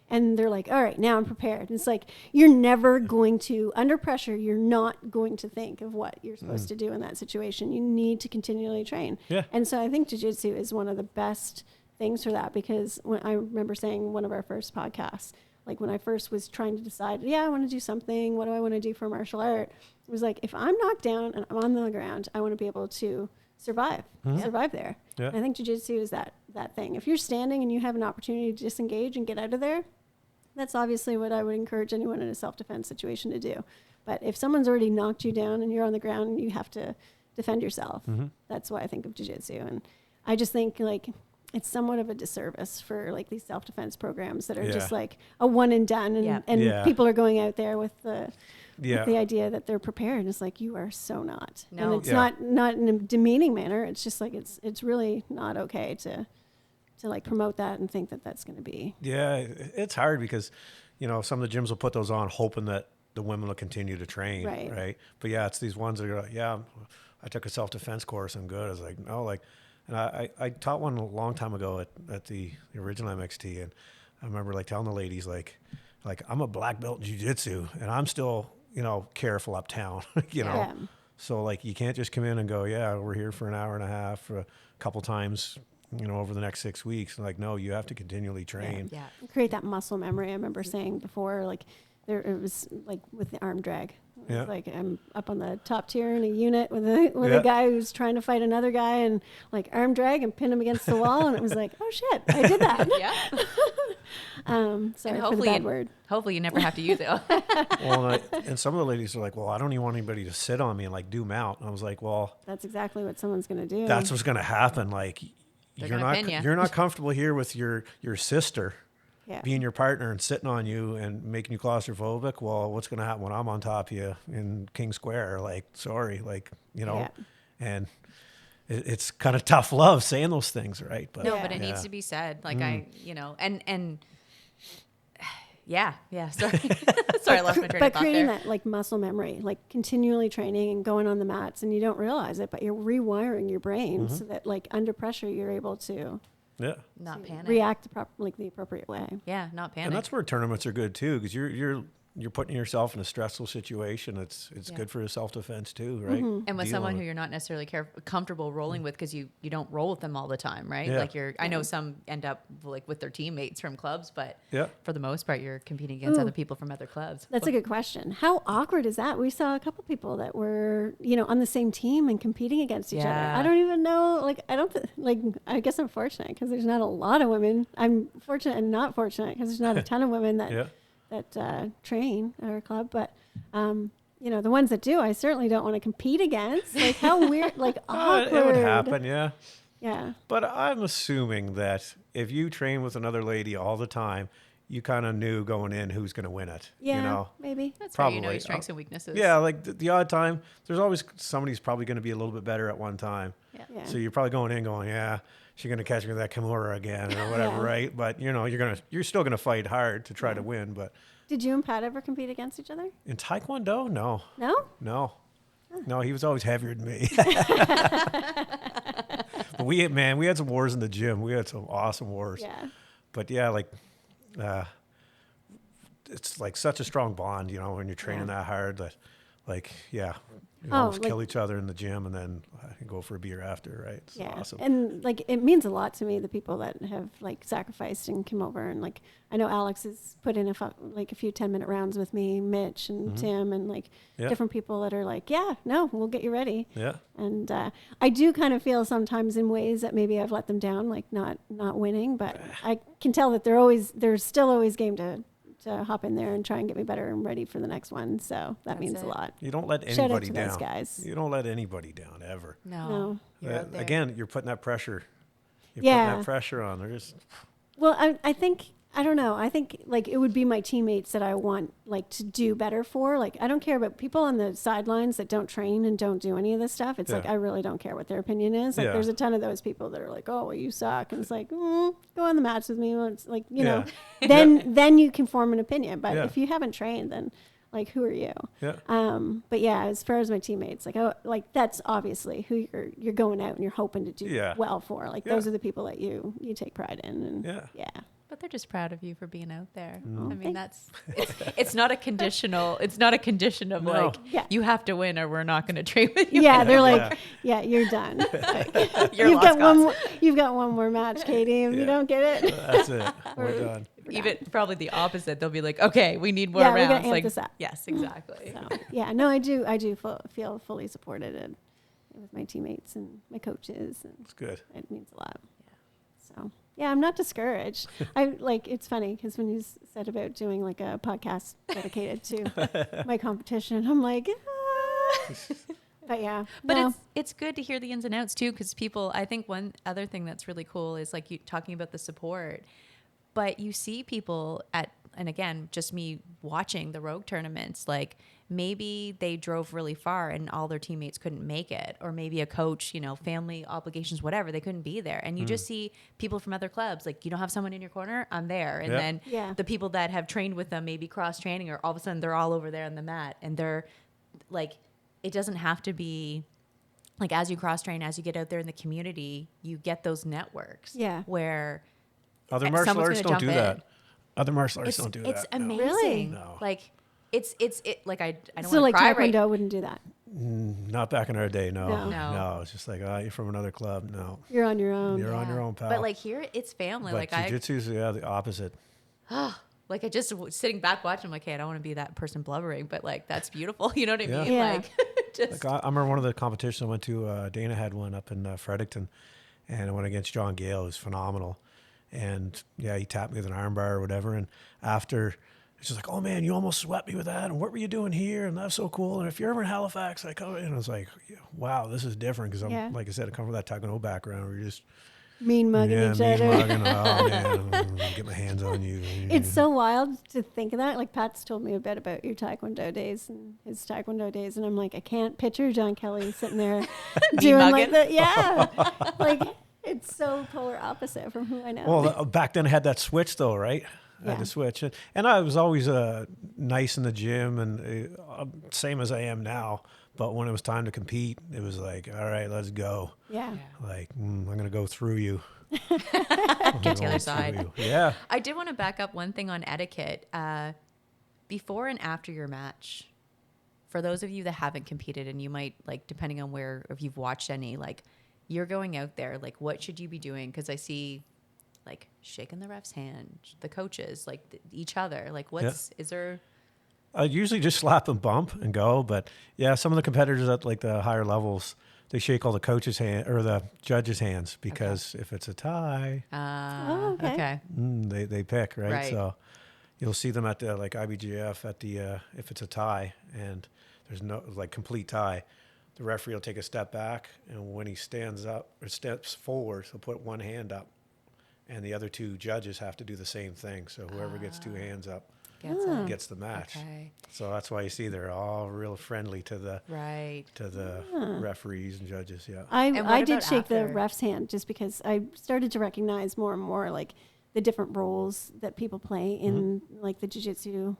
and they're like, all right, now I'm prepared. And it's like, you're never going to, under pressure, you're not going to think of what you're supposed to do in that situation. You need to continually train. Yeah. And so I think jiu-jitsu is one of the best things for that, because when I remember saying one of our first podcasts, like when I first was trying to decide, I want to do something, what do I want to do for martial art? It was like, if I'm knocked down and I'm on the ground, I want to be able to survive there. Yeah. And I think jiu-jitsu is that thing. If you're standing and you have an opportunity to disengage and get out of there, that's obviously what I would encourage anyone in a self-defense situation to do. But if someone's already knocked you down and you're on the ground and you have to defend yourself, that's why I think of jiu-jitsu. And I just think like it's somewhat of a disservice for like these self-defense programs that are just like a one and done, and people are going out there with the idea that they're prepared. And it's like, you are so not. No. And it's not in a demeaning manner. It's just like it's really not okay to like promote that and think that that's going to be. Yeah, it's hard because some of the gyms will put those on hoping that the women will continue to train, right? But it's these ones that are like, I took a self-defense course, I'm good. I was like, no, like. And I taught one a long time ago at the original MXT, and I remember like telling the ladies like I'm a black belt in jiu-jitsu, and I'm still careful uptown, So like you can't just come in and go, yeah, we're here for an hour and a half, a couple times, over the next 6 weeks. Like, no, you have to continually train. Yeah. Create that muscle memory. I remember saying before, like it was like with the arm drag. It was like I'm up on the top tier in a unit with a guy who's trying to fight another guy and like arm drag and pin him against the wall. And it was like, oh shit, I did that. Yeah. Sorry for the bad word. Hopefully you never have to use it. Well, and some of the ladies are like, well, I don't even want anybody to sit on me and like do mount. And I was like, well, That's exactly what someone's going to do. that's what's going to happen. Like They're you're gonna pin ya. you're not comfortable here with your sister Yeah. being your partner and sitting on you and making you claustrophobic. Well, what's going to happen when I'm on top of you in King Square? Like, sorry, like, Yeah. and it's kind of tough love saying those things, right? But No, Yeah. but it needs Yeah. to be said. Like and yeah. Sorry. Sorry, I lost my train But of thought creating there. that like muscle memory, like continually training and going on the mats, and you don't realize it, but you're rewiring your brain so that like under pressure you're able to yeah. Not panic. react the appropriate way. Yeah, not panic. And that's where tournaments are good too, because you're putting yourself in a stressful situation. It's Yeah. good for self-defense too, right? And with Dealing someone with- who you're not necessarily comfortable rolling with, because you don't roll with them all the time, right? Yeah. Like I know some end up like with their teammates from clubs, but Yeah. for the most part, you're competing against Ooh. other people from other clubs. That's a good question. How awkward is that? We saw a couple people that were, on the same team and competing against each other. Yeah. I don't even know. Like, I guess I'm fortunate because there's not a lot of women. I'm fortunate and not fortunate because there's not a ton of women that Yeah. train at our club. But, the ones that do, I certainly don't want to compete against. Like, how weird, like awkward. It would happen, yeah. Yeah. But I'm assuming that if you train with another lady all the time, you kind of knew going in who's going to win it. Yeah. Maybe. That's how you know Probably. your strengths and weaknesses. Yeah, like the odd time, there's always somebody's probably going to be a little bit better at one time. Yeah. So you're probably going in going, yeah, she's going to catch me with that Kimura again or whatever, Yeah. right? But you're still going to fight hard to try to win. But Did you and Pat ever compete against each other? in Taekwondo, no. No, he was always heavier than me. But we had some wars in the gym. We had some awesome wars. Yeah. But yeah, like it's like such a strong bond, when you're training that hard that like, yeah, you almost kill each other in the gym and then go for a beer after, right? It's awesome. And like it means a lot to me, the people that have like sacrificed and come over, and like I know Alex has put in a few 10-minute rounds with me, Mitch and Tim, and like different people that are like, yeah, no, we'll get you ready. Yeah. And I do kind of feel sometimes in ways that maybe I've let them down, like not winning, but I can tell that they're still always game to hop in there and try and get me better and ready for the next one. So that means a lot. You don't let Shout out anybody to down. those guys. You don't let anybody down ever. No. You're out there. Again, you're putting that pressure. You're Yeah. putting that pressure on. They're just Well, I think, I don't know. I think like it would be my teammates that I want like to do better for. Like I don't care about people on the sidelines that don't train and don't do any of this stuff. It's like I really don't care what their opinion is. Like there's a ton of those people that are like, oh, well, you suck, and it's like, go on the mats with me. Well, it's like know, then you can form an opinion. But if you haven't trained, then like who are you? Yeah. But yeah, as far as my teammates, like that's obviously who you're going out and you're hoping to do well for. Like those are the people that you take pride in. And yeah. But they're just proud of you for being out there. Mm. I mean, it's not a conditional. It's not a condition of like you have to win or we're not going to train with you. Yeah, they're like, you're done. Like, you've got one more match, Katie. If you don't get it, that's it. We're done. Even probably the opposite. They'll be like, okay, we need more we rounds. gotta amp Like, this up. yes, exactly. So, no, I do feel fully supported with my teammates and my coaches, and It's good. it means a lot. So. Yeah, I'm not discouraged. It's funny because when you said about doing like a podcast dedicated to my competition, I'm like, but yeah. But it's good to hear the ins and outs too, because I think one other thing that's really cool is like you talking about the support, but you see people and again, just me watching the Rogue tournaments, like maybe they drove really far and all their teammates couldn't make it, or maybe a coach, family obligations, whatever, they couldn't be there. And you just see people from other clubs, like you don't have someone in your corner, I'm there. And then the people that have trained with them, maybe cross training, or all of a sudden they're all over there on the mat, and they're like, it doesn't have to be like, as you cross train, as you get out there in the community, you get those networks where other martial arts don't do that. in. Other martial arts don't do that. It's amazing. Really? No. Like it's like I don't so want like to cry Taekwondo right. wouldn't do that. Not back in our day. No. No. It's just like, you're from another club. No. You're on your own. You're on your own, pal. But like here, it's family. But like jiu-jitsu's the opposite. like I just sitting back watching, I'm like, hey, I don't want to be that person blubbering, but like that's beautiful. You know what I mean? Yeah. Like, just Like I remember one of the competitions I went to, Dana had one up in Fredericton, and I went against John Gale. It was phenomenal. And yeah, he tapped me with an arm bar or whatever. And after, it's just like, oh man, you almost swept me with that. And what were you doing here? And that's so cool. And if you're ever in Halifax, I come. And I was like, wow, this is different because I'm, like I said, I come from that Taekwondo background where you're just Mean mugging each other. mugging. Oh man, get my hands on you. It's so wild to think of that. Like Pat's told me a bit about your Taekwondo days and his Taekwondo days, and I'm like, I can't picture John Kelly sitting there doing like that. Yeah, like it's so polar opposite from who I know. Well, back then I had that switch though, right? I had to switch, and I was always nice in the gym and same as I am now. But when it was time to compete, it was like, all right, let's go. Yeah. Like, I'm going to go through you. get to the other side. Yeah. I did want to back up one thing on etiquette. Before and after your match, for those of you that haven't competed, and you might, like, depending on where, if you've watched any, like, you're going out there, like, what should you be doing? Because I see, like, shaking the ref's hand, the coaches, like, each other. Like, is there... I usually just slap and bump and go. But, yeah, some of the competitors at, like, the higher levels, they shake all the coaches' hand or the judges' hands because if it's a tie, okay. They pick, right? So you'll see them at the, like, IBGF at the if it's a tie and there's no, like, complete tie, the referee will take a step back, and when he stands up or steps forward, he'll put one hand up, and the other two judges have to do the same thing. So whoever gets two hands up gets the match. Okay. So that's why you see they're all real friendly to the referees and judges. Yeah. I did shake the ref's hand just because I started to recognize more and more like the different roles that people play in like the jiu-jitsu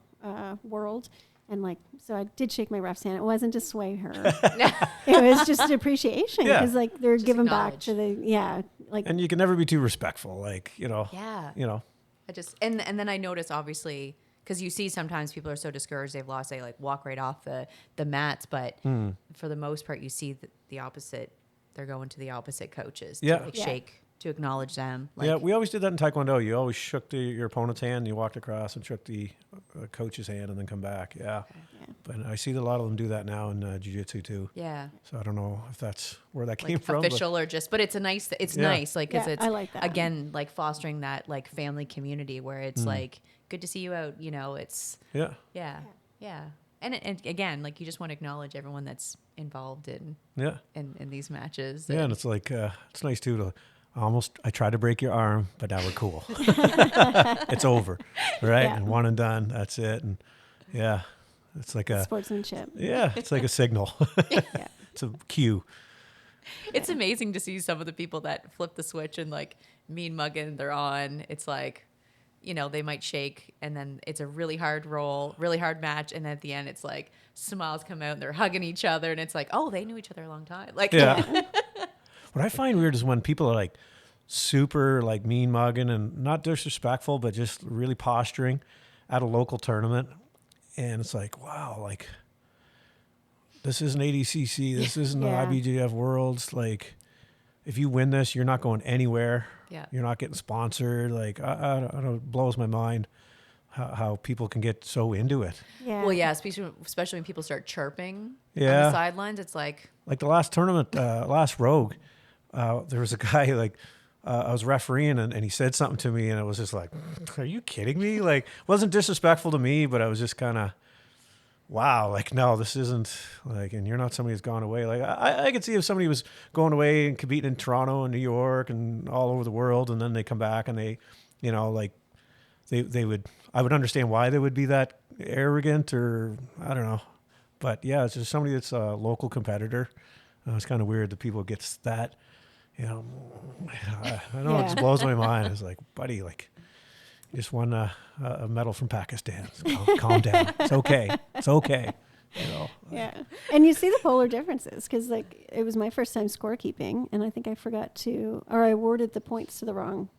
world. And like, so I did shake my ref's hand. It wasn't to sway her. It was just appreciation because like they're giving back to the, like. And you can never be too respectful. Like, you know. I just, and then I notice obviously, because you see sometimes people are so discouraged they've lost, they like walk right off the mats. But for the most part, you see the opposite. They're going to the opposite coaches to like shake, to acknowledge them. Like, we always did that in Taekwondo. You always shook your opponent's hand, and you walked across and shook the coach's hand and then come back. Yeah. But I see a lot of them do that now in Jiu-Jitsu too. Yeah. So I don't know if that's where that came from. Official or just, but it's a nice, nice. Like, cause it's, I like that. Again, like fostering that like family community where it's like, good to see you out. You know, it's, yeah. And again, like you just want to acknowledge everyone that's involved in these matches. Yeah. And it's like, it's nice too to I tried to break your arm, but now we're cool. It's over. Right. And one and done. That's it. And it's like a sportsmanship. Yeah. It's like a signal. It's a cue. It's amazing to see some of the people that flip the switch and like mean mugging, they're on. It's like, you know, they might shake and then it's a really hard roll, really hard match. And then at the end, it's like smiles come out and they're hugging each other. And it's like, oh, they knew each other a long time. Like, What I find weird is when people are like super like mean mugging and not disrespectful, but just really posturing at a local tournament. And it's like, wow, like this isn't ADCC. This isn't the IBJJF Worlds. Like if you win this, you're not going anywhere. Yeah. You're not getting sponsored. Like I don't know, it blows my mind how people can get so into it. Yeah. Well, yeah, especially when people start chirping on the sidelines. It's like the last tournament, last Rogue, there was a guy like I was refereeing and he said something to me and it was just like, are you kidding me? Like wasn't disrespectful to me, but I was just kind of, wow, like, no, this isn't like, and you're not somebody who's gone away. Like I could see if somebody was going away and competing in Toronto and New York and all over the world. And then they come back and they, you know, like I would understand why they would be that arrogant or I don't know, but yeah, it's just somebody that's a local competitor. It's kind of weird that people gets that, you know, I know it just blows my mind. It's like, buddy, like you just won a medal from Pakistan. So calm down. It's okay. It's okay. You know, and you see the polar differences because like it was my first time scorekeeping and I think I forgot to, or I awarded the points to the wrong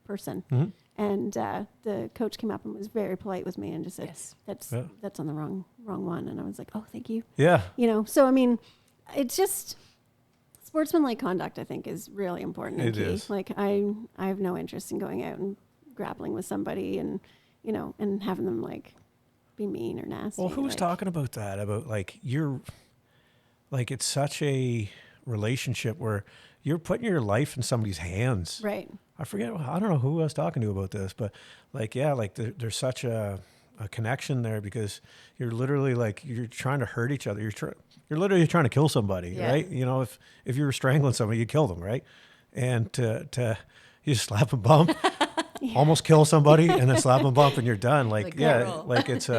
person. And the coach came up and was very polite with me and just said, Yes. that's on the wrong one. And I was like, oh, thank you. Yeah. You know, so I mean, it's just sportsmanlike conduct, I think, is really important and It key. is. Like I have no interest in going out and grappling with somebody and, you know, and having them like be mean or nasty. Well, who's like, talking about that? About like it's such a relationship where you're putting your life in somebody's hands. Right. I don't know who I was talking to about this, but like, yeah, like there's such a connection there because you're literally like, you're trying to hurt each other. You're literally trying to kill somebody, Yeah. right? You know, if you were strangling somebody, you kill them, right? And you just slap and bump, almost kill somebody and then slap and bump and you're done. Like like it's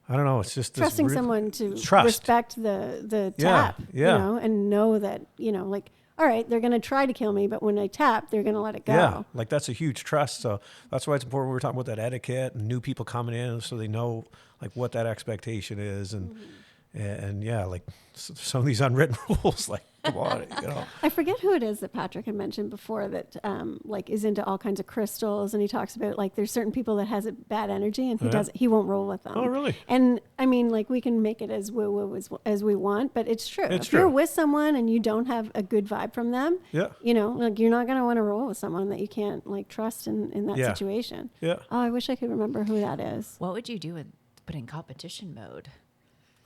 I don't know. It's just this trusting someone to trust. respect the Yeah, tap, yeah. you know, and know that, you know, like, all right, they're going to try to kill me, but when I tap, they're going to let it go. Yeah, like that's a huge trust. So that's why it's important. We were talking about that etiquette and new people coming in, so they know like what that expectation is, and yeah, like some of these unwritten rules. Like, come on, you know. I forget who it is that Patrick had mentioned before that like is into all kinds of crystals, and he talks about like there's certain people that has a bad energy, and he won't roll with them. Oh, really? And I mean, like we can make it as woo as we want, but it's true. It's if true. you're with someone and you don't have a good vibe from them, Yeah. you know, like you're not going to want to roll with someone that you can't like trust in that Yeah. situation. Yeah. Oh, I wish I could remember who that is. What would you do but in competition mode?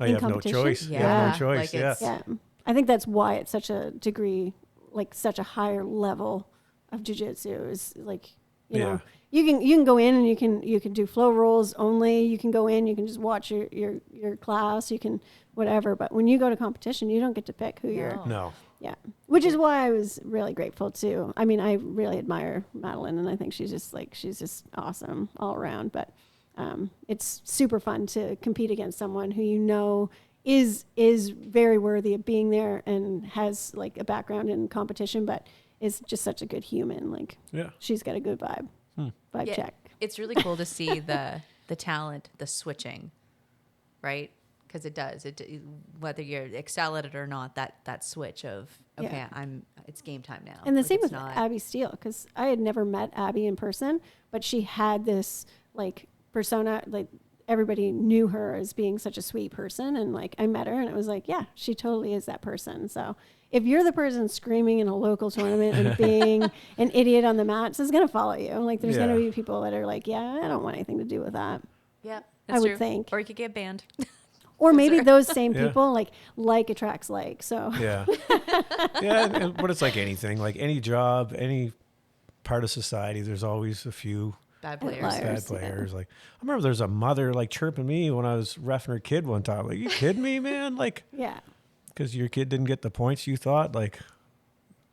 Oh, In you have no competition? choice. Yeah. You have no Like choice. Yeah. it's- Yeah, I think that's why it's such a degree, like such a higher level of jiu-jitsu is like, you know, you can go in and you can do flow rolls only. You can go in, you can just watch your class, you can whatever. But when you go to competition, you don't get to pick who you're. No. Yeah, which is why I was really grateful too. I mean, I really admire Madeline, and I think she's just awesome all around. But it's super fun to compete against someone who you know is very worthy of being there and has like a background in competition, but is just such a good human. Like, Yeah. she's got a good vibe. Vibe Yeah, check. It's really cool to see the talent, the switching, right? Because it does. Whether you excel at it or not, that switch of okay, Yeah. it's game time now. And the Like, same it's with not- Abby Steele, because I had never met Abby in person, but she had this like persona, like everybody knew her as being such a sweet person. And like I met her and it was like, yeah, she totally is that person. So if you're the person screaming in a local tournament and being an idiot on the mats, it's going to follow you. Like there's going to be people that are like, yeah, I don't want anything to do with that. Yeah, I that's would true. think. Or you could get banned. Or maybe those same Yeah. people like attracts like. So Yeah. Yeah. But it's like anything, like any job, any part of society, there's always a few Bad players. Outliers. bad players. Like I remember there's a mother like chirping me when I was reffing her kid one time. Like, you kidding me, man? Like, yeah. because your kid didn't get the points you thought. Like,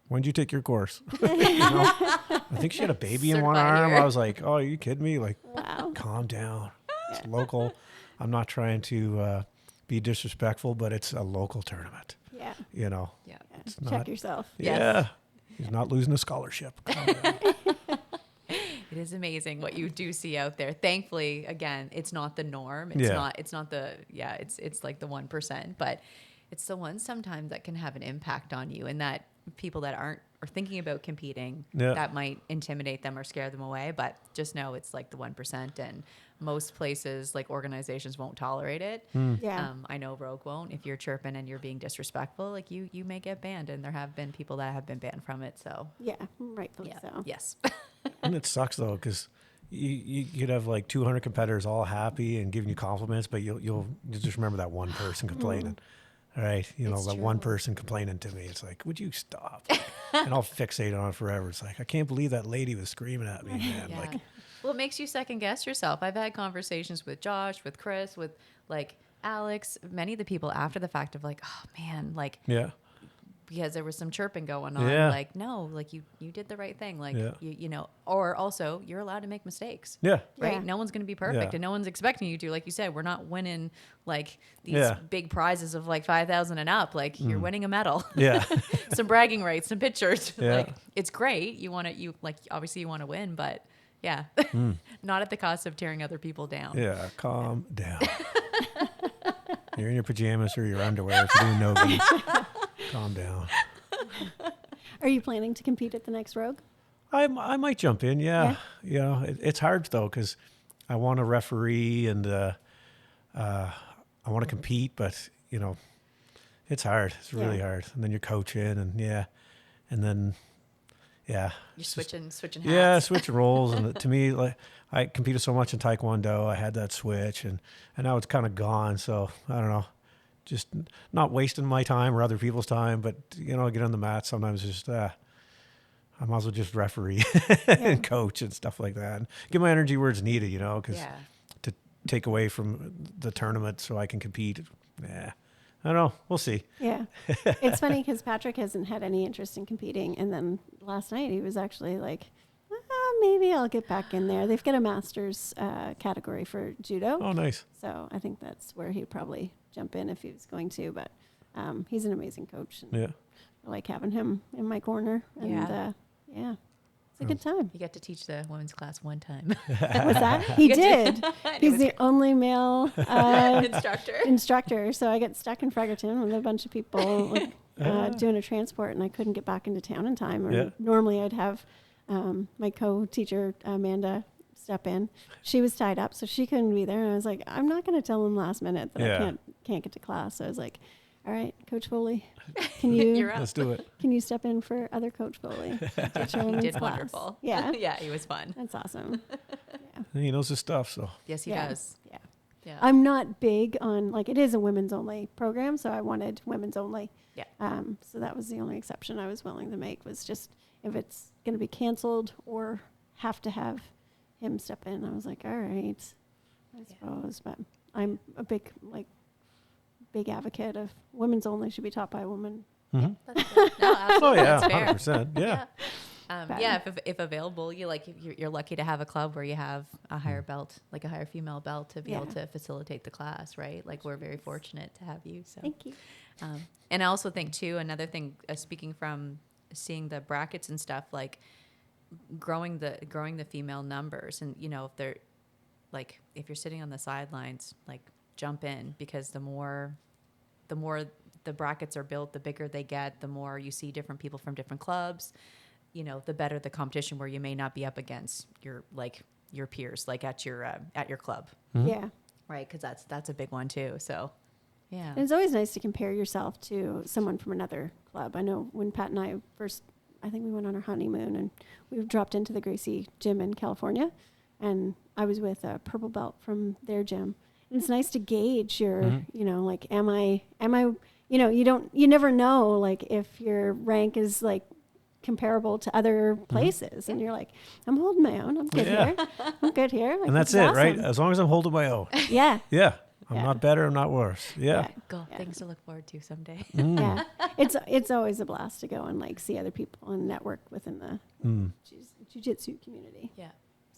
when'd you take your course? You know? I think she had a baby in one Certified arm. here. I was like, oh, are you kidding me? Like, Wow. calm down. It's local. I'm not trying to be disrespectful, but it's a local tournament. Yeah. You know. Yeah. It's Check not. yourself. Yes. Yeah. He's not losing a scholarship. Calm down. It is amazing what you do see out there. Thankfully, again, it's not the norm. It's Yeah. not the it's like the 1%, but it's the ones sometimes that can have an impact on you, and that people that aren't or thinking about competing, Yeah. that might intimidate them or scare them away. But just know it's like the 1%, and most places, like organizations, won't tolerate it. Yeah. I know Rogue won't. If you're chirping and you're being disrespectful, like you may get banned, and there have been people that have been banned from it. So Yeah. Rightfully so. yes. And it sucks though, because you could have like 200 competitors all happy and giving you compliments, but you'll just remember that one person complaining. All right, you know, It's that true. one person complaining to me. It's like, would you stop? And I'll fixate on it forever. It's like, I can't believe that lady was screaming at me, man. Yeah. Like, Well, it makes you second guess yourself. I've had conversations with Josh, with Chris, with like Alex, many of the people after the fact of like, oh man, like yeah, because there was some chirping going on. Yeah. Like, no, like you did the right thing. Like Yeah. you know, or also you're allowed to make mistakes. yeah, Right? Yeah. No one's going to be perfect, Yeah. and no one's expecting you to. Like you said, we're not winning like these Yeah. big prizes of like 5,000 and up. Like you're winning a medal, yeah, some bragging rights, some pictures. Yeah. Like it's great. You want to, obviously you want to win, but yeah, not at the cost of tearing other people down. yeah. Calm down. You're in your pajamas or your underwear if you're doing no-gi. Calm down. Are you planning to compete at the next Rogue? I might jump in. Yeah. You know, it's hard though, because I want to referee and I want to compete, but you know, it's hard. It's really hard. And then you're coaching and and then, You're it's switching hats. yeah, switching roles. And to me, like I competed so much in Taekwondo, I had that switch and now it's kind of gone. So I don't know, just not wasting my time or other people's time, but you know, get on the mat. Sometimes it's just, I might as well just referee and coach and stuff like that. And get my energy where it's needed, you know, because to take away from the tournament so I can compete. Yeah. I don't know. We'll see. Yeah. It's funny because Patrick hasn't had any interest in competing. And then last night he was actually like, maybe I'll get back in there. They've got a master's category for judo. Oh, nice. So I think that's where he'd probably jump in if he was going to. But he's an amazing coach. And I like having him in my corner. And it's a good time. You get to teach the women's class one time. What's that? He did. He's the only male instructor. So I got stuck in Fredericton with a bunch of people doing a transport, and I couldn't get back into town in time. Or normally I'd have my co-teacher, Amanda, step in. She was tied up, so she couldn't be there. And I was like, I'm not going to tell them last minute that I can't get to class. So I was like, all right, Coach Foley, can you let's do it. Can you step in for other Coach Foley? He did wonderful. Yeah. Yeah, he was fun. That's awesome. He knows his stuff, so. Yes, he does. Yeah. I'm not big on, like, it is a women's only program, so I wanted women's only. Yeah. So that was the only exception I was willing to make, was just if it's going to be canceled or have to have him step in. I was like, all right, I suppose. But I'm a big advocate of women's only should be taught by a woman. Mm-hmm. No, absolutely. Oh yeah, that's fair. 100%. Yeah. If available, you're lucky to have a club where you have a higher belt, like a higher female belt, to be able to facilitate the class, right? Like we're very fortunate to have you. So thank you. And I also think too, another thing, speaking from seeing the brackets and stuff, like growing the female numbers, and you know, if they're like, if you're sitting on the sidelines, like jump in, because the more the brackets are built, the bigger they get, the more you see different people from different clubs, you know, the better the competition, where you may not be up against your peers, like at your club. Mm-hmm. Yeah. Right. Cause that's a big one too. So yeah. And it's always nice to compare yourself to someone from another club. I know when Pat and I think we went on our honeymoon and we dropped into the Gracie gym in California, and I was with a purple belt from their gym. And it's nice to gauge your, you know, like, am I, you know, you never know, like, if your rank is like comparable to other places, and you're like, I'm holding my own. I'm good here. I'm good here. Like, and that's it, awesome. Right? As long as I'm holding my own. Yeah. Yeah. I'm not better. I'm not worse. Yeah. Cool. Things to look forward to someday. Yeah. It's always a blast to go and like see other people and network within the jiu-jitsu community. Yeah.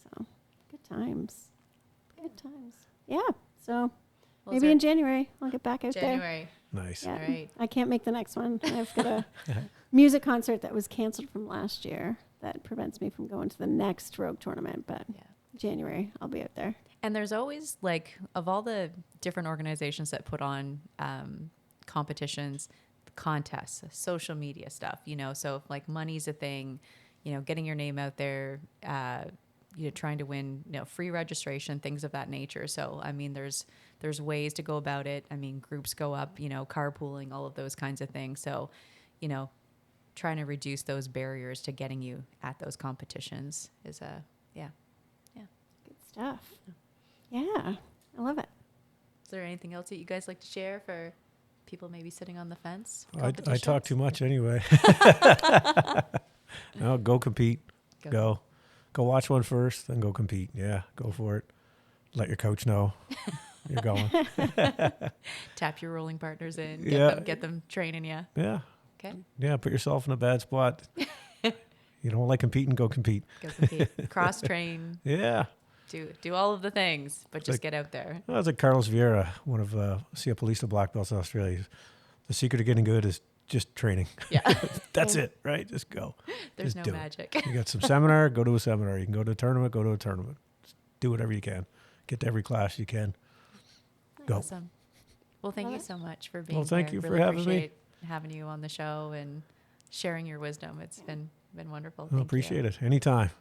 So good times. Good times. Yeah. So maybe in January I'll get back out there. Nice. Yeah. All right. I can't make the next one. I've got a music concert that was canceled from last year that prevents me from going to the next Rogue tournament. But January I'll be out there. And there's always, like, of all the different organizations that put on competitions, contests, social media stuff, you know, so if, like, money's a thing, you know, getting your name out there, you know, trying to win, you know, free registration, things of that nature. So, I mean, there's ways to go about it. I mean, groups go up, you know, carpooling, all of those kinds of things. So, you know, trying to reduce those barriers to getting you at those competitions is Good stuff. Yeah, I love it. Is there anything else that you guys like to share for people maybe sitting on the fence? I talk too much anyway. No, go compete. Go watch one first, then go compete. Yeah, go for it. Let your coach know you're going. Tap your rolling partners in. Get them training you. Yeah. Okay. Yeah, put yourself in a bad spot. You don't like competing, go compete. Go compete. Cross train. Yeah. Do all of the things, but just get out there. Well, I was like Carlos Vieira, one of Ciapolista black belts in Australia. The secret of getting good is just training. Yeah. That's it, right? Just go. There's just no magic. You got some seminar, go to a seminar. You can go to a tournament, go to a tournament. Just do whatever you can. Get to every class you can. Go. Awesome. Well, thank you so much for being here. Well, thank you really for having me. Having you on the show and sharing your wisdom. It's been Been wonderful. I Thank appreciate you. it. Anytime.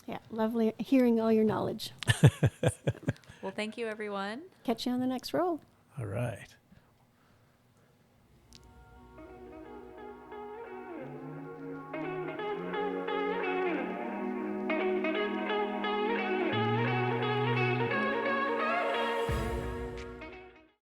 Yeah, lovely hearing all your knowledge. Well, thank you, everyone. Catch you on the next roll. All right.